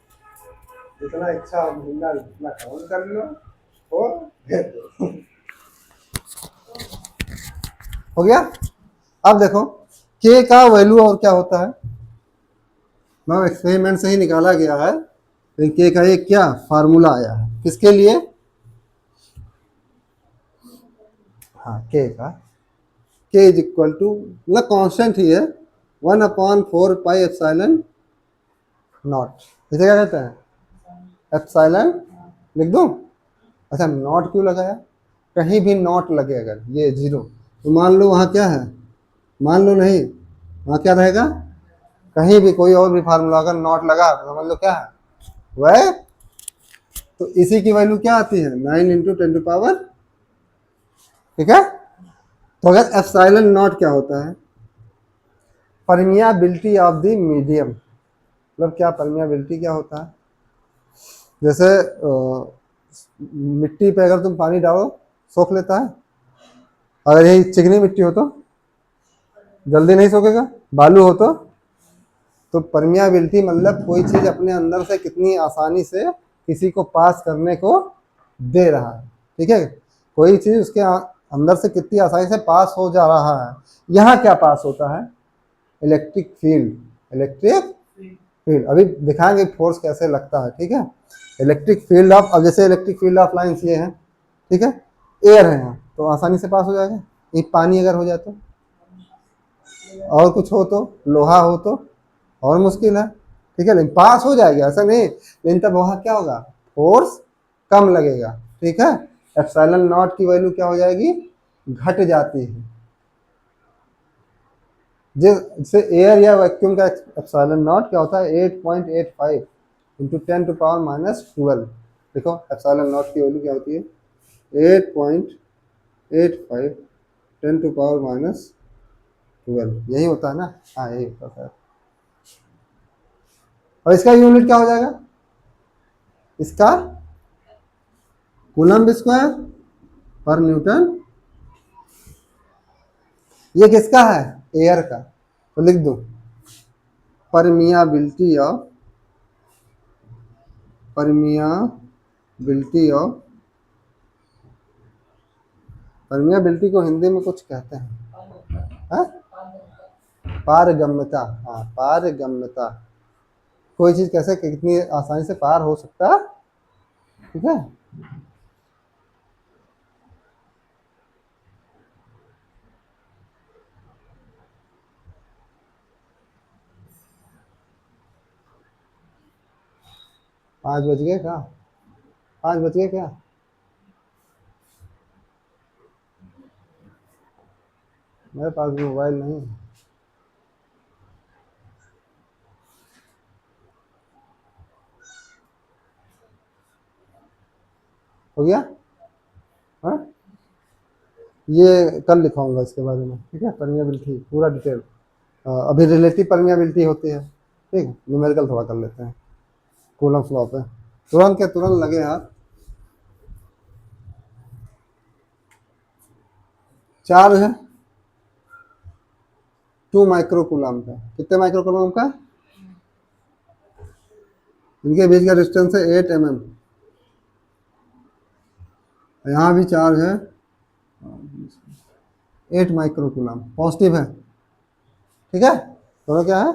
जितना इच्छा हो महीना जितना काउंट कर लो और भेज दो। हो गया। अब देखो के का वैल्यू और क्या होता है, मतलब एक्सपेरिमेंट से ही निकाला गया है, लेकिन के का एक क्या फार्मूला आया है किसके लिए, हाँ के का, के इज इक्वल टू मतलब कांस्टेंट ही है 1/4 पाई नॉट, इसे क्या कहते हैं एप्सिलॉन, लिख दूं। अच्छा नॉट क्यों लगाया, कहीं भी नॉट लगे अगर ये जीरो तो मान लो वहाँ क्या है, मान लो नहीं, वहाँ क्या रहेगा, कहीं भी कोई और भी फार्मूला अगर नॉट लगा तो समझ लो क्या है वह, तो इसी की वैल्यू क्या आती है 9 × 10⁻, ठीक है। तो अगर एप्सिलॉन नॉट क्या होता है, परमियाबिलिटी ऑफ द मीडियम, मतलब क्या परमियाबिलिटी क्या होता है, जैसे मिट्टी पे अगर तुम पानी डालो सोख लेता है, अगर यही चिकनी मिट्टी हो तो जल्दी नहीं सोखेगा, बालू हो तो परमियाबिलिटी मतलब कोई चीज़ अपने अंदर से कितनी आसानी से किसी को पास करने को दे रहा है, ठीक है, कोई चीज़ उसके अंदर से कितनी आसानी से पास हो जा रहा है। यहाँ क्या पास होता है, इलेक्ट्रिक फील्ड, इलेक्ट्रिक फील्ड अभी दिखाएंगे फोर्स कैसे लगता है, ठीक है। इलेक्ट्रिक फील्ड ऑफ, अब जैसे इलेक्ट्रिक फील्ड ऑफ लाइन्स ये है, ठीक है, एयर है यहाँ तो आसानी से पास हो जाएगा, ये पानी अगर हो जाए तो, और कुछ हो तो, लोहा हो तो और मुश्किल है, ठीक है, लेकिन पास हो जाएगा ऐसा नहीं, लेकिन तब वहाँ क्या होगा फोर्स कम लगेगा, ठीक है। एप्सिलॉन नॉट की वैल्यू क्या हो जाएगी, घट जाती है, जैसे एयर या वैक्यूम का एप्सिलॉन नॉट क्या होता है 8.85 इंटू 10⁻⁻12, देखो एप्सिलॉन नॉट की वैल्यू क्या होती है 8.85 10⁻12, यही होता है ना, हाँ यही होता है। और इसका यूनिट क्या हो जाएगा, इसका कूलम्ब स्क्वायर पर न्यूटन, ये किसका है एयर का, तो लिख दो permeability of, permeability of, permeability को हिंदी में कुछ कहते हैं, हाँ पारगम्यता, हाँ पारगम्यता, कोई चीज कैसे कितनी आसानी से पार हो सकता है, ठीक है। पाँच बज गए क्या, 5 बज गए क्या, मेरे पास भी मोबाइल नहीं है। हो गया, हाँ ये कल लिखाऊंगा इसके बारे में, ठीक है, परमियाबिलिटी पूरा डिटेल, अभी रिलेटिव परमियाबिलिटी होती है, ठीक है, न्यूमेरिकल थोड़ा कर लेते हैं, कूलम्ब लॉ पे तुरंत के तुरंत लगे हाथ। चार्ज है 2 माइक्रो कूलम्ब का, कितने माइक्रो कूलम्ब का, इनके बीच का डिस्टेंस है 8 mm, यहाँ भी चार्ज है 8 माइक्रो कूलम्ब पॉजिटिव है, ठीक है। दोनों क्या है,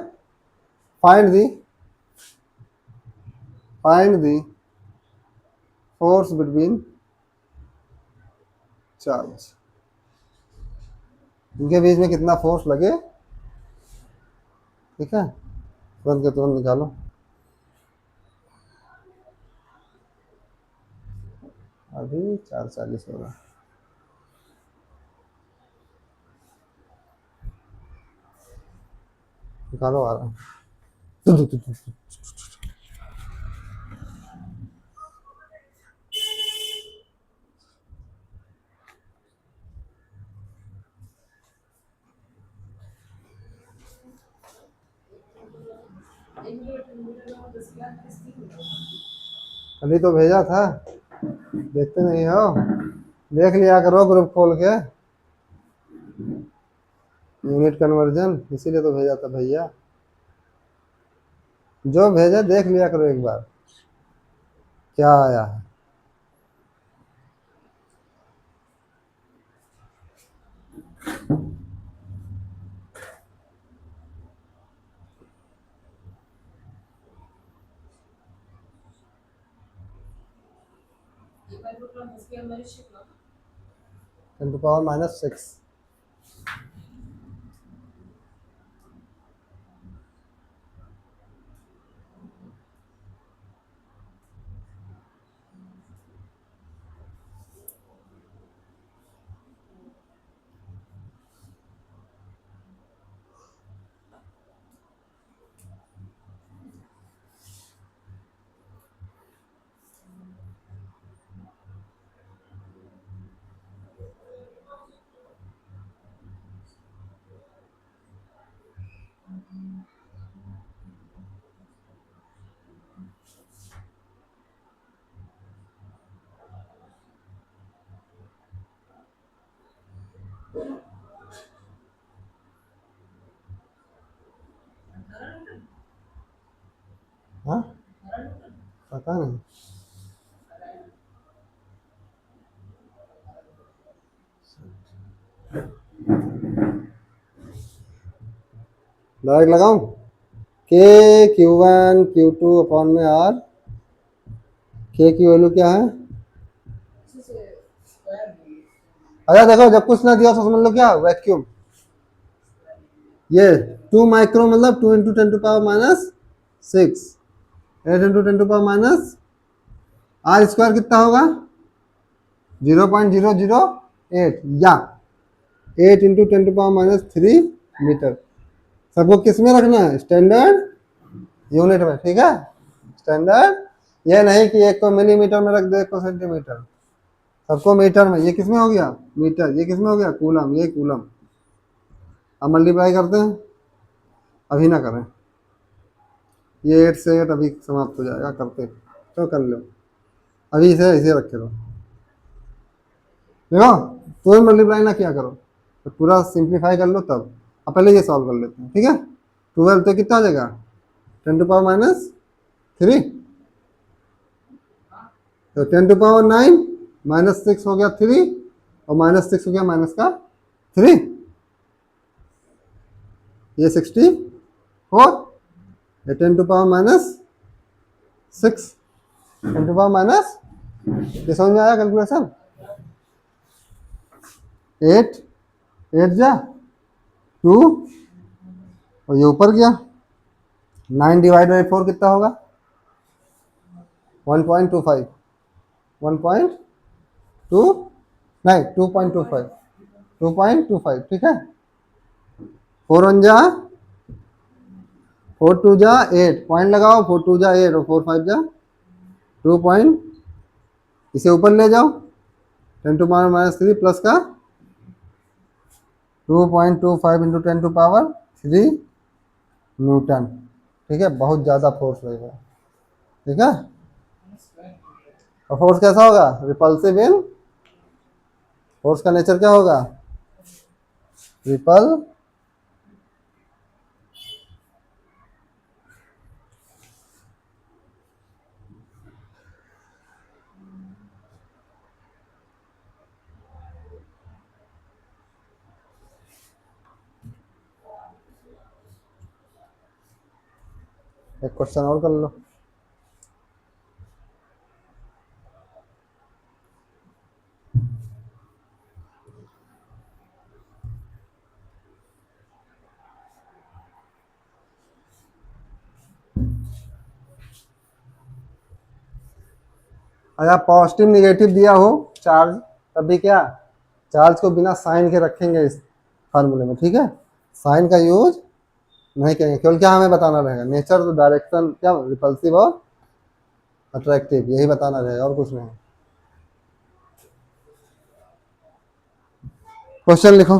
find the, find the force between charge, इनके बीच में कितना फोर्स लगे, ठीक है, तुरंत के तुरंत निकालो। अभी 4:40 हो रहा, निकालो आ रहा, अभी तो भेजा था, देखते नहीं हो, देख लिया करो ग्रुप खोल के। यूनिट कन्वर्जन, इसीलिए तो भेजा था भैया। जो भेजा देख लिया करो एक बार क्या आया है। ये बार वो क्लास इसके अंदर ही शिफ्ट ना 10⁻⁻⁶। हाँ पता नहीं। डायरेक्ट लगाऊं, के Q1 Q2 अपॉन में आर। के की वैल्यू क्या है? इसी से स्क्वायर नहीं अच्छा देखो, जब कुछ ना दिया तो समझ लो क्या वैक्यूम। ये 2 माइक्रो मतलब 2 इंटू 10⁻⁻⁶, 8 इंटू 10⁻⁻, R² कितना होगा? 0.008 या 8 इंटू 10⁻³ मीटर। सबको किस में रखना है? स्टैंडर्ड यूनिट में, ठीक है। स्टैंडर्ड, ये नहीं कि एक को मिलीमीटर में रख दो, एक को सेंटीमीटर, सबको मीटर में। ये किस में हो गया? मीटर। ये किस में हो गया? कूलम। ये कूलम। अब मल्टीप्लाई करते हैं, अभी ना करें, ये 8 से 8 अभी समाप्त हो जाएगा, करते तो कर लो, अभी इसे ऐसे रखे रहो। देखो, तो मल्टीप्लाई ना किया करो, तो पूरा सिंप्लीफाई कर लो तब। अब पहले ये सॉल्व कर लेते हैं, ठीक है। 12 तो कितना आ जाएगा? 10⁻⁻3, तो 10⁻9 -6 हो गया 3, और -6 हो गया माइनस का 3, ये 64। ये 10⁻⁻6, 10⁻, ये समझ में आया कैलकुलेशन? 8 8 जा 2, और ये ऊपर गया 9 डिवाइड बाई 4 कितना होगा? 1.25, 1.2 नहीं 2.25, 2.25, ठीक है। 4 1 जा 4 2 जा 8, पॉइंट लगाओ, 4 2 जा 8 और 4 5 जा 2 पॉइंट, इसे ऊपर ले जाओ, 10⁻⁻³ प्लस का 2.25 इंटू 10⁻³ न्यूटन, ठीक है। बहुत ज़्यादा फोर्स लगेगा, ठीक है। और फोर्स कैसा होगा? रिपल्सिव इन, फोर्स का नेचर क्या होगा? रिपल, एक क्वेश्चन और कर लो। अगर पॉजिटिव निगेटिव दिया हो चार्ज, तब भी क्या, चार्ज को बिना साइन के रखेंगे इस फार्मूले में, ठीक है। साइन का यूज नहीं करेंगे, केवल क्या हमें बताना रहेगा? नेचर, तो डायरेक्शन, क्या रिपल्सिव और अट्रैक्टिव, यही बताना रहेगा और कुछ नहीं। क्वेश्चन लिखो।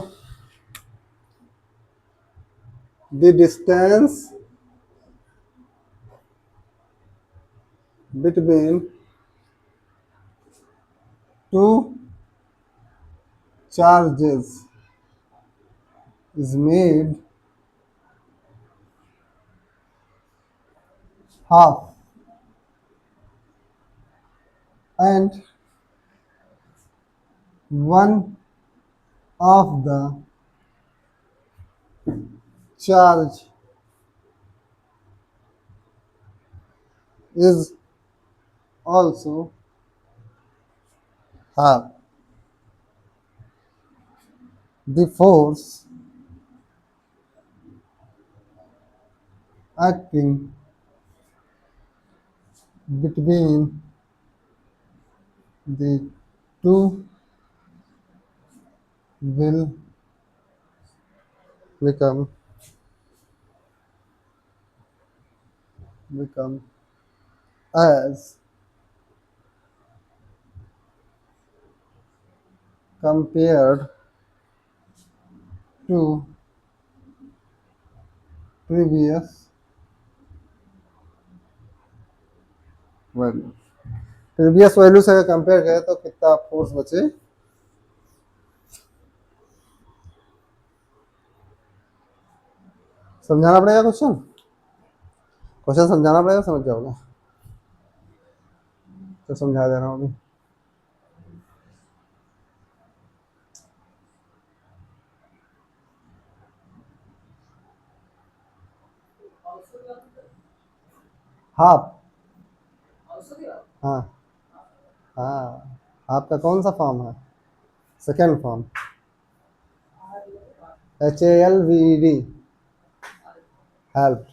The distance between two charges is made half and one of the charge is also half. The force acting between the two will become as compared to previous value. Previous value से अगर कंपेयर करें तो कितना फोर्स बचे, समझाना पड़ेगा क्वेश्चन, क्वेश्चन समझाना पड़ेगा, समझ जाओगे तो समझा दे रहा हूँ अभी। हाफ, हाँ हाँ, हाफ का कौन सा फॉर्म है, second form HALVED, help.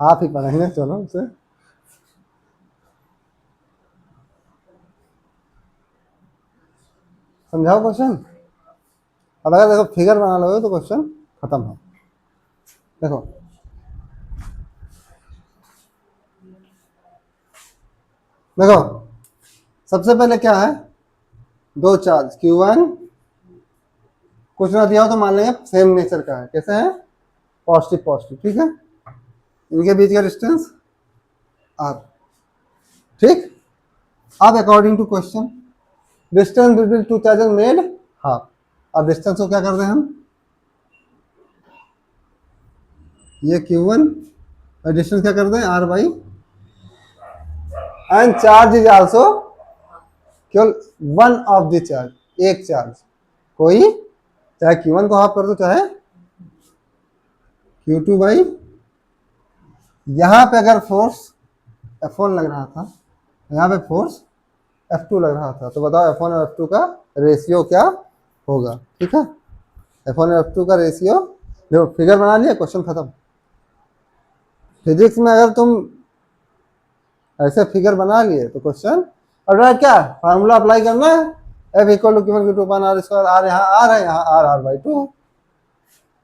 Half ही पढ़ेंगे चलो उसे। समझाओ क्वेश्चन। अब अगर देखो फिगर बना लोगे तो क्वेश्चन खत्म है। देखो देखो सबसे पहले क्या है, दो चार्ज Q1, कुछ ना दिया हो तो मान लेंगे सेम नेचर का है, कैसे है, पॉजिटिव पॉजिटिव, ठीक है, इनके बीच का डिस्टेंस R, ठीक। अब according to question distance between two charges made half. अब डिस्टेंस को क्या कर रहे हैं हम, ये Q1 और डिस्टेंस क्या कर दें R by, and charge is also केवल वन ऑफ द चार्ज, एक चार्ज, कोई चाहे Q1 को हाफ कर दो चाहे Q2 बाई, यहाँ पे अगर फोर्स F1 लग रहा था, यहाँ पे फोर्स F2 लग रहा था, तो बताओ F1 और F2 का रेशियो क्या होगा, ठीक है। F1 और F2 का रेशियो, देखो फिगर बना लिया, क्वेश्चन खत्म। फिजिक्स में अगर तुम ऐसे फिगर बना लिए तो क्वेश्चन, और क्या फार्मूला अप्लाई करना है, F equal to Q1 Q2 R square, R यहाँ R है, यहाँ R बाई 2,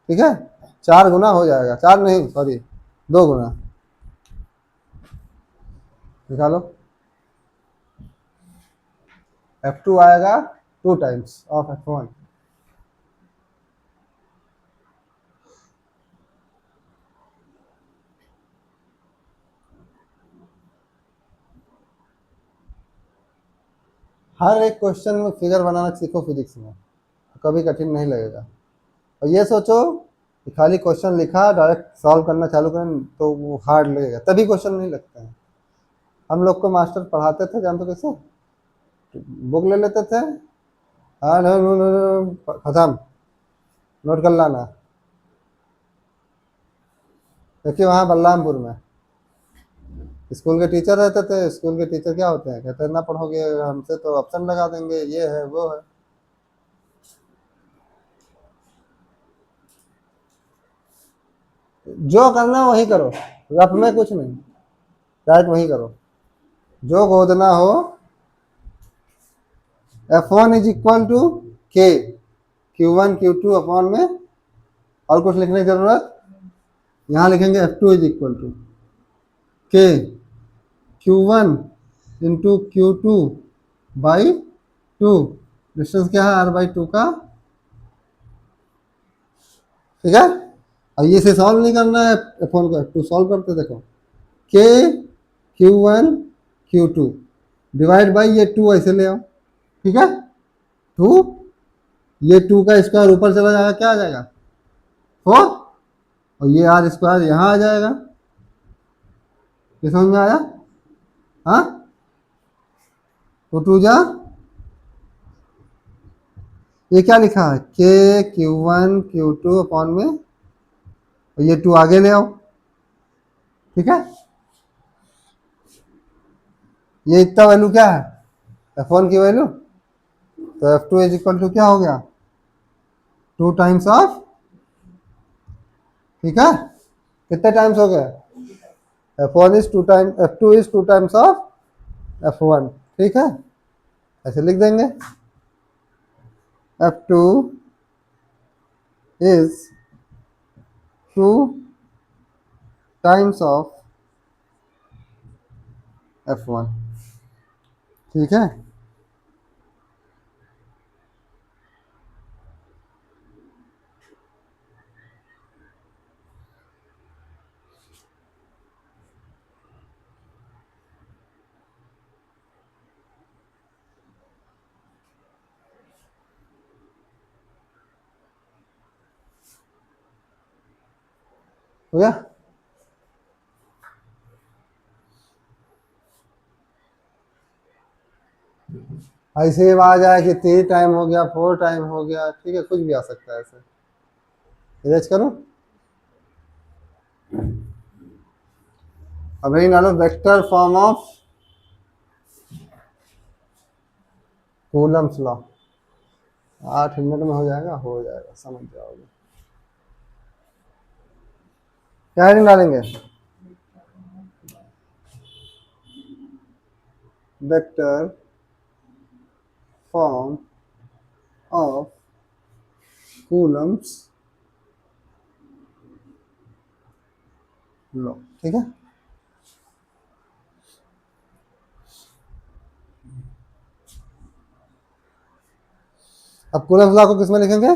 ठीक है, 4 गुना हो जाएगा, 4 नहीं सॉरी 2 गुना, निकालो। F2 आएगा 2 टाइम्स ऑफ F1, हर एक क्वेश्चन में फिगर बनाना सीखो फिजिक्स में, तो कभी कठिन नहीं लगेगा। और ये सोचो कि खाली क्वेश्चन लिखा डायरेक्ट सॉल्व करना चालू करें तो वो हार्ड लगेगा, तभी क्वेश्चन नहीं लगते हैं। हम लोग को मास्टर पढ़ाते थे, जानते कैसे, बुक ले लेते थे, हाँ खत्म, नोट कर लाना। देखिए वहाँ बलरामपुर में स्कूल के टीचर रहते थे, स्कूल के टीचर क्या होते हैं, कहते हैं ना पढ़ोगे हमसे तो ऑप्शन लगा देंगे, ये है वो है। जो करना वही करो, रफ में कुछ नहीं, डायरेक्ट वही करो, जो खोदना हो। F1 is equal to K, Q1 Q2 upon में, और कुछ लिखने की जरूरत, यहाँ लिखेंगे F2 is equal to K Q1 into Q2 by 2, distance क्या है R बाई 2 का, ठीक है। और ये से सॉल्व नहीं करना है, F1 को F2 सॉल्व करते, देखो K Q1 Q2 divide by ये 2 ऐसे ले आओ, ठीक है, 2, ये 2 का स्क्वायर ऊपर चला जाएगा, क्या आ जाएगा 4, और ये आर स्क्वायर यहाँ आ जाएगा। ये समझ में आया? हाँ, तो 2 जा, ये क्या लिखा है, के Q1 Q2 अपॉन में, और ये 2 आगे ले आओ, ठीक है। ये इतना वैल्यू क्या है, F1 की वैल्यू, तो F2 इज इक्वल टू क्या हो गया, 2 टाइम्स ऑफ, ठीक है। कितने टाइम्स हो गए, F1 is 2 time, F2 is 2 times of F1, ठीक है। ऐसे लिख देंगे, F2 is 2 times of F1, ठीक है। हो गया, ऐसे आ जाए कि 3 टाइम हो गया, 4 टाइम हो गया, ठीक है, कुछ भी आ सकता है ऐसे। इरेज करो, अब यही डालो vector form of Coulomb's law. 8 minute में हो जाएगा, समझ जाओगे। क्या हेडिंग डालेंगे, vector form of Coulomb's law, ठीक है। अब कूलम्स लॉ को किस में लिखेंगे,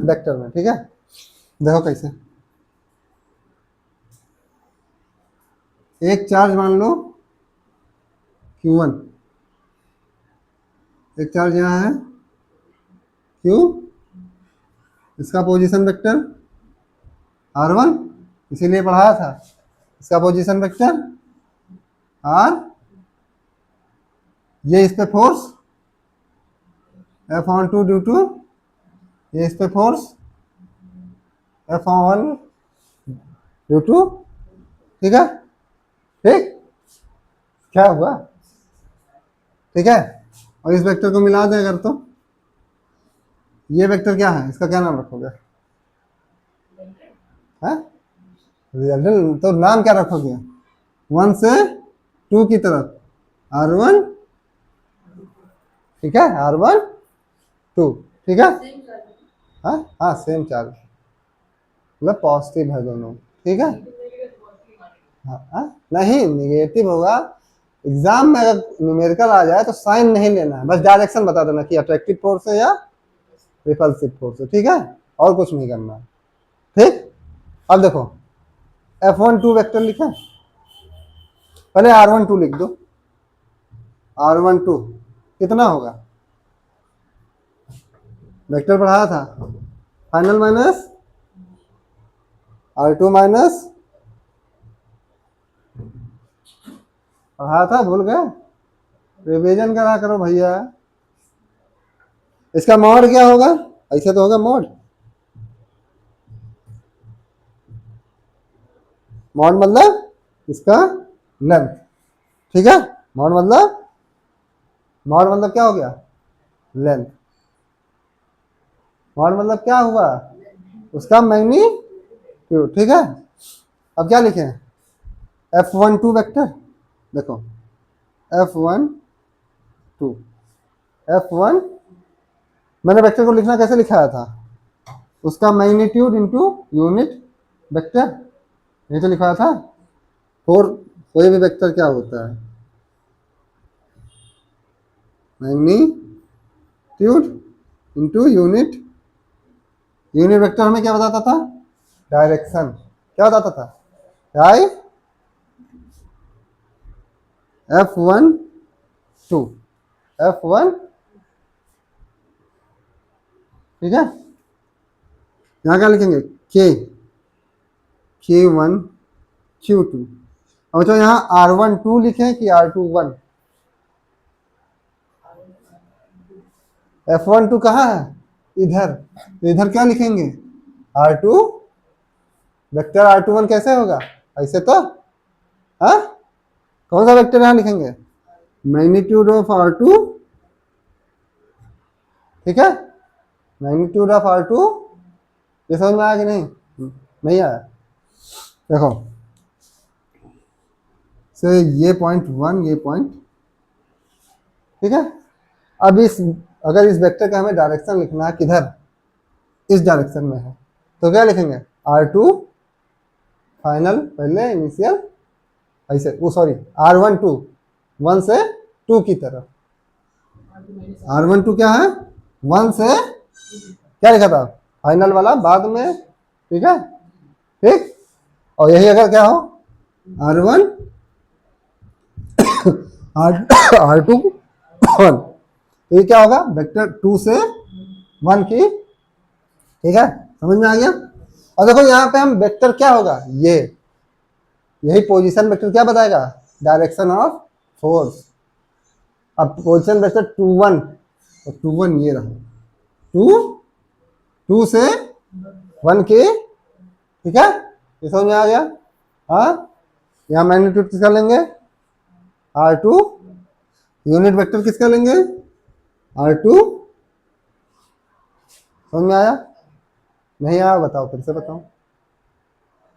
वेक्टर में, ठीक है। देखो कैसे, एक चार्ज मान लो Q1, एक चार्ज यहाँ है Q, इसका पोजीशन वेक्टर R1, इसीलिए पढ़ाया था, इसका पोजीशन वेक्टर R, ये इस पे फोर्स F(1)2 ड्यू टू, ये इस पे फोर्स F(1) ड्यू टू, ठीक है, ठीक, क्या हुआ, ठीक है। और इस वेक्टर को मिला दें अगर, तो ये वेक्टर क्या है, इसका क्या नाम रखोगे, है रिजल्टेंट, तो नाम क्या रखोगे, 1 से 2 की तरफ R1, ठीक है, R1 2, ठीक है। हाँ हाँ, सेम चार्ज, मतलब पॉजिटिव है दोनों, ठीक है। हाँ हाँ, नहीं निगेटिव होगा, एग्जाम में अगर न्यूमेरिकल आ जाए तो साइन नहीं लेना है, बस डायरेक्शन बता देना कि अट्रैक्टिव फोर्स है या रिपल्सिव फोर्स है, ठीक है, और कुछ नहीं करना है, ठीक। अब देखो F(1)2 वेक्टर लिखा, पहले R1 2 लिख दो, R1 2 कितना होगा, वेक्टर पढ़ाया था, फाइनल माइनस R2 माइनस, पढ़ाया था, भूल गए, रिवीजन करा करो भैया। इसका मॉड क्या होगा, ऐसे तो होगा मॉड, मॉड मतलब इसका लेंथ, ठीक है। मॉड मतलब क्या हो गया, लेंथ। मॉड मतलब क्या हुआ, उसका मैग्नीट्यूड, ठीक है। अब क्या लिखें, F(1)2 वेक्टर, देखो F(1)2, F1, मैंने वेक्टर को लिखना कैसे लिखाया था, उसका मैग्नीट्यूड इनटू यूनिट वेक्टर, ये तो लिखाया था। फोर, कोई भी वेक्टर क्या होता है, magnitude into unit, unit vector हमें क्या बताता था, डायरेक्शन, क्या बताता था, आई F(1)2, F1, ठीक है। यहाँ क्या लिखेंगे, Q1 Q2। अब तो यहाँ R1 2 लिखें कि R2 1? F1 2 कहाँ है? इधर। तो इधर क्या लिखेंगे? R2, वेक्टर R2 1 कैसे होगा? ऐसे तो, हाँ, कौन सा वेक्टर यहाँ लिखेंगे? मैग्नीट्यूड ऑफ R2, ठीक है, मैग्नीट्यूड ऑफ R2। ये समझ में आया कि नहीं? नहीं आया? देखो, से ये पॉइंट 1, ये पॉइंट, ठीक है। अब अगर इस वेक्टर का हमें डायरेक्शन लिखना है किधर, इस डायरेक्शन में है, तो क्या लिखेंगे? R2 फाइनल, पहले इनिशियल, ऐसे, वो सॉरी, R1 2, 1 से 2 की तरफ। R1 2 क्या है? 1 से, क्या लिखा था? फाइनल वाला बाद में, ठीक है, ठीक। और यही अगर क्या हो, R1 R2 1, तो ये क्या होगा? वेक्टर 2 से 1 की, ठीक है, समझ में आ गया। और देखो यहाँ पे हम वेक्टर क्या होगा, ये यही पोजीशन वेक्टर क्या बताएगा? Direction of force. अब पोजीशन वेक्टर 2 1, तो 2 1 ये रहा, 2 से 1 की, ठीक है, ये समझ में आ गया। हाँ, यहाँ मैग्नीट्यूड किसका लेंगे? R2, यूनिट वेक्टर किसका लेंगे? R2। समझ में आया? नहीं आया? बताओ, फिर से बताओ,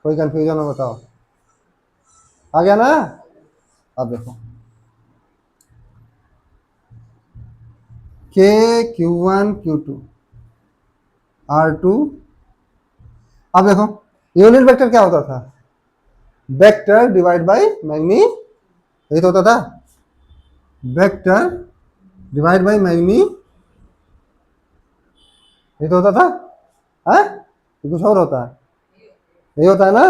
कोई कंफ्यूजन हो बताओ। आ गया ना? अब देखो, K Q1 Q2 R2। अब देखो, यूनिट वेक्टर क्या होता था? वेक्टर डिवाइड बाय मैग्नी, यही तो होता था, वेक्टर डिवाइड बाय मैग्नी, ये तो होता था। हाँ, ये कुछ और होता है? यही होता है ना?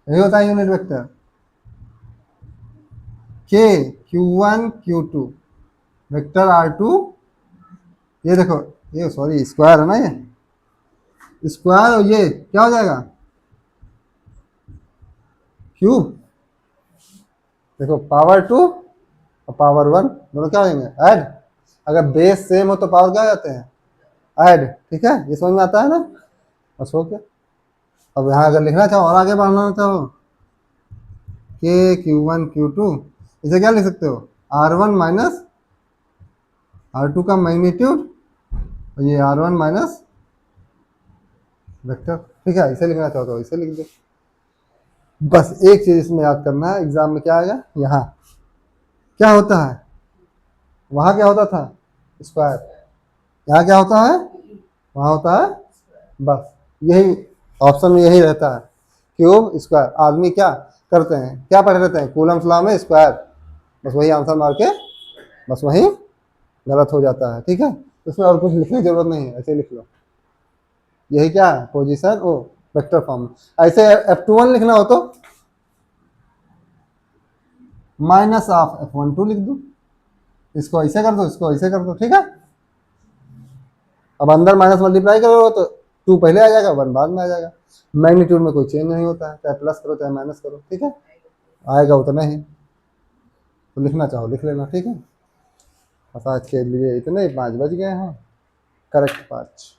यही होता है unit vector. K Q1 Q2 vector R2, ये देखो, ये सॉरी स्क्वायर है ना, ये स्क्वायर, और ये क्या हो जाएगा? क्यूब। देखो, पावर 2 और पावर 1 दोनों क्या हो जाएंगे? ऐड। अगर बेस सेम हो तो पावर क्या हो जाते हैं? ऐड, ठीक है, ये समझ में आता है ना? बस हो गया। अब यहाँ अगर लिखना चाहो और आगे बढ़ना चाहो, K Q1 Q2, इसे क्या लिख सकते हो? R1 माइनस R2 का मैग्नीट्यूड, और ये R1 माइनस वेक्टर, ठीक है, इसे लिखना चाहो तो इसे लिख दो। बस एक चीज इसमें याद करना है, एग्जाम में क्या आएगा, यहाँ क्या होता है, वहां क्या होता था? स्क्वायर। यहाँ क्या होता है? वहां होता है, बस यही ऑप्शन में यही रहता है, क्यूब स्क्वायर। आदमी क्या करते हैं, क्या पढ़े रहते हैं? कूलम्स लॉ में स्क्वायर, बस वही आंसर मार के, बस वही गलत हो जाता है, ठीक है। इसमें और कुछ लिखने की जरूरत नहीं है, ऐसे लिख लो। यही क्या है? पोजीशन, ओ वेक्टर फॉर्म। ऐसे F21 लिखना हो तो माइनस ऑफ F12 लिख दो, इसको ऐसे कर दो, इसको ऐसे कर दो, ठीक है। अब अंदर माइनस मल्टीप्लाई करोगे तो 2 पहले आ जाएगा, 1 बाद में आ जाएगा। मैग्नीट्यूड में कोई चेंज नहीं होता है, चाहे प्लस करो चाहे माइनस करो, ठीक है, आएगा उतना ही। तो लिखना चाहो लिख लेना, ठीक है। बस आज के लिए इतने ही, 5 बज गए हैं, करेक्ट 5।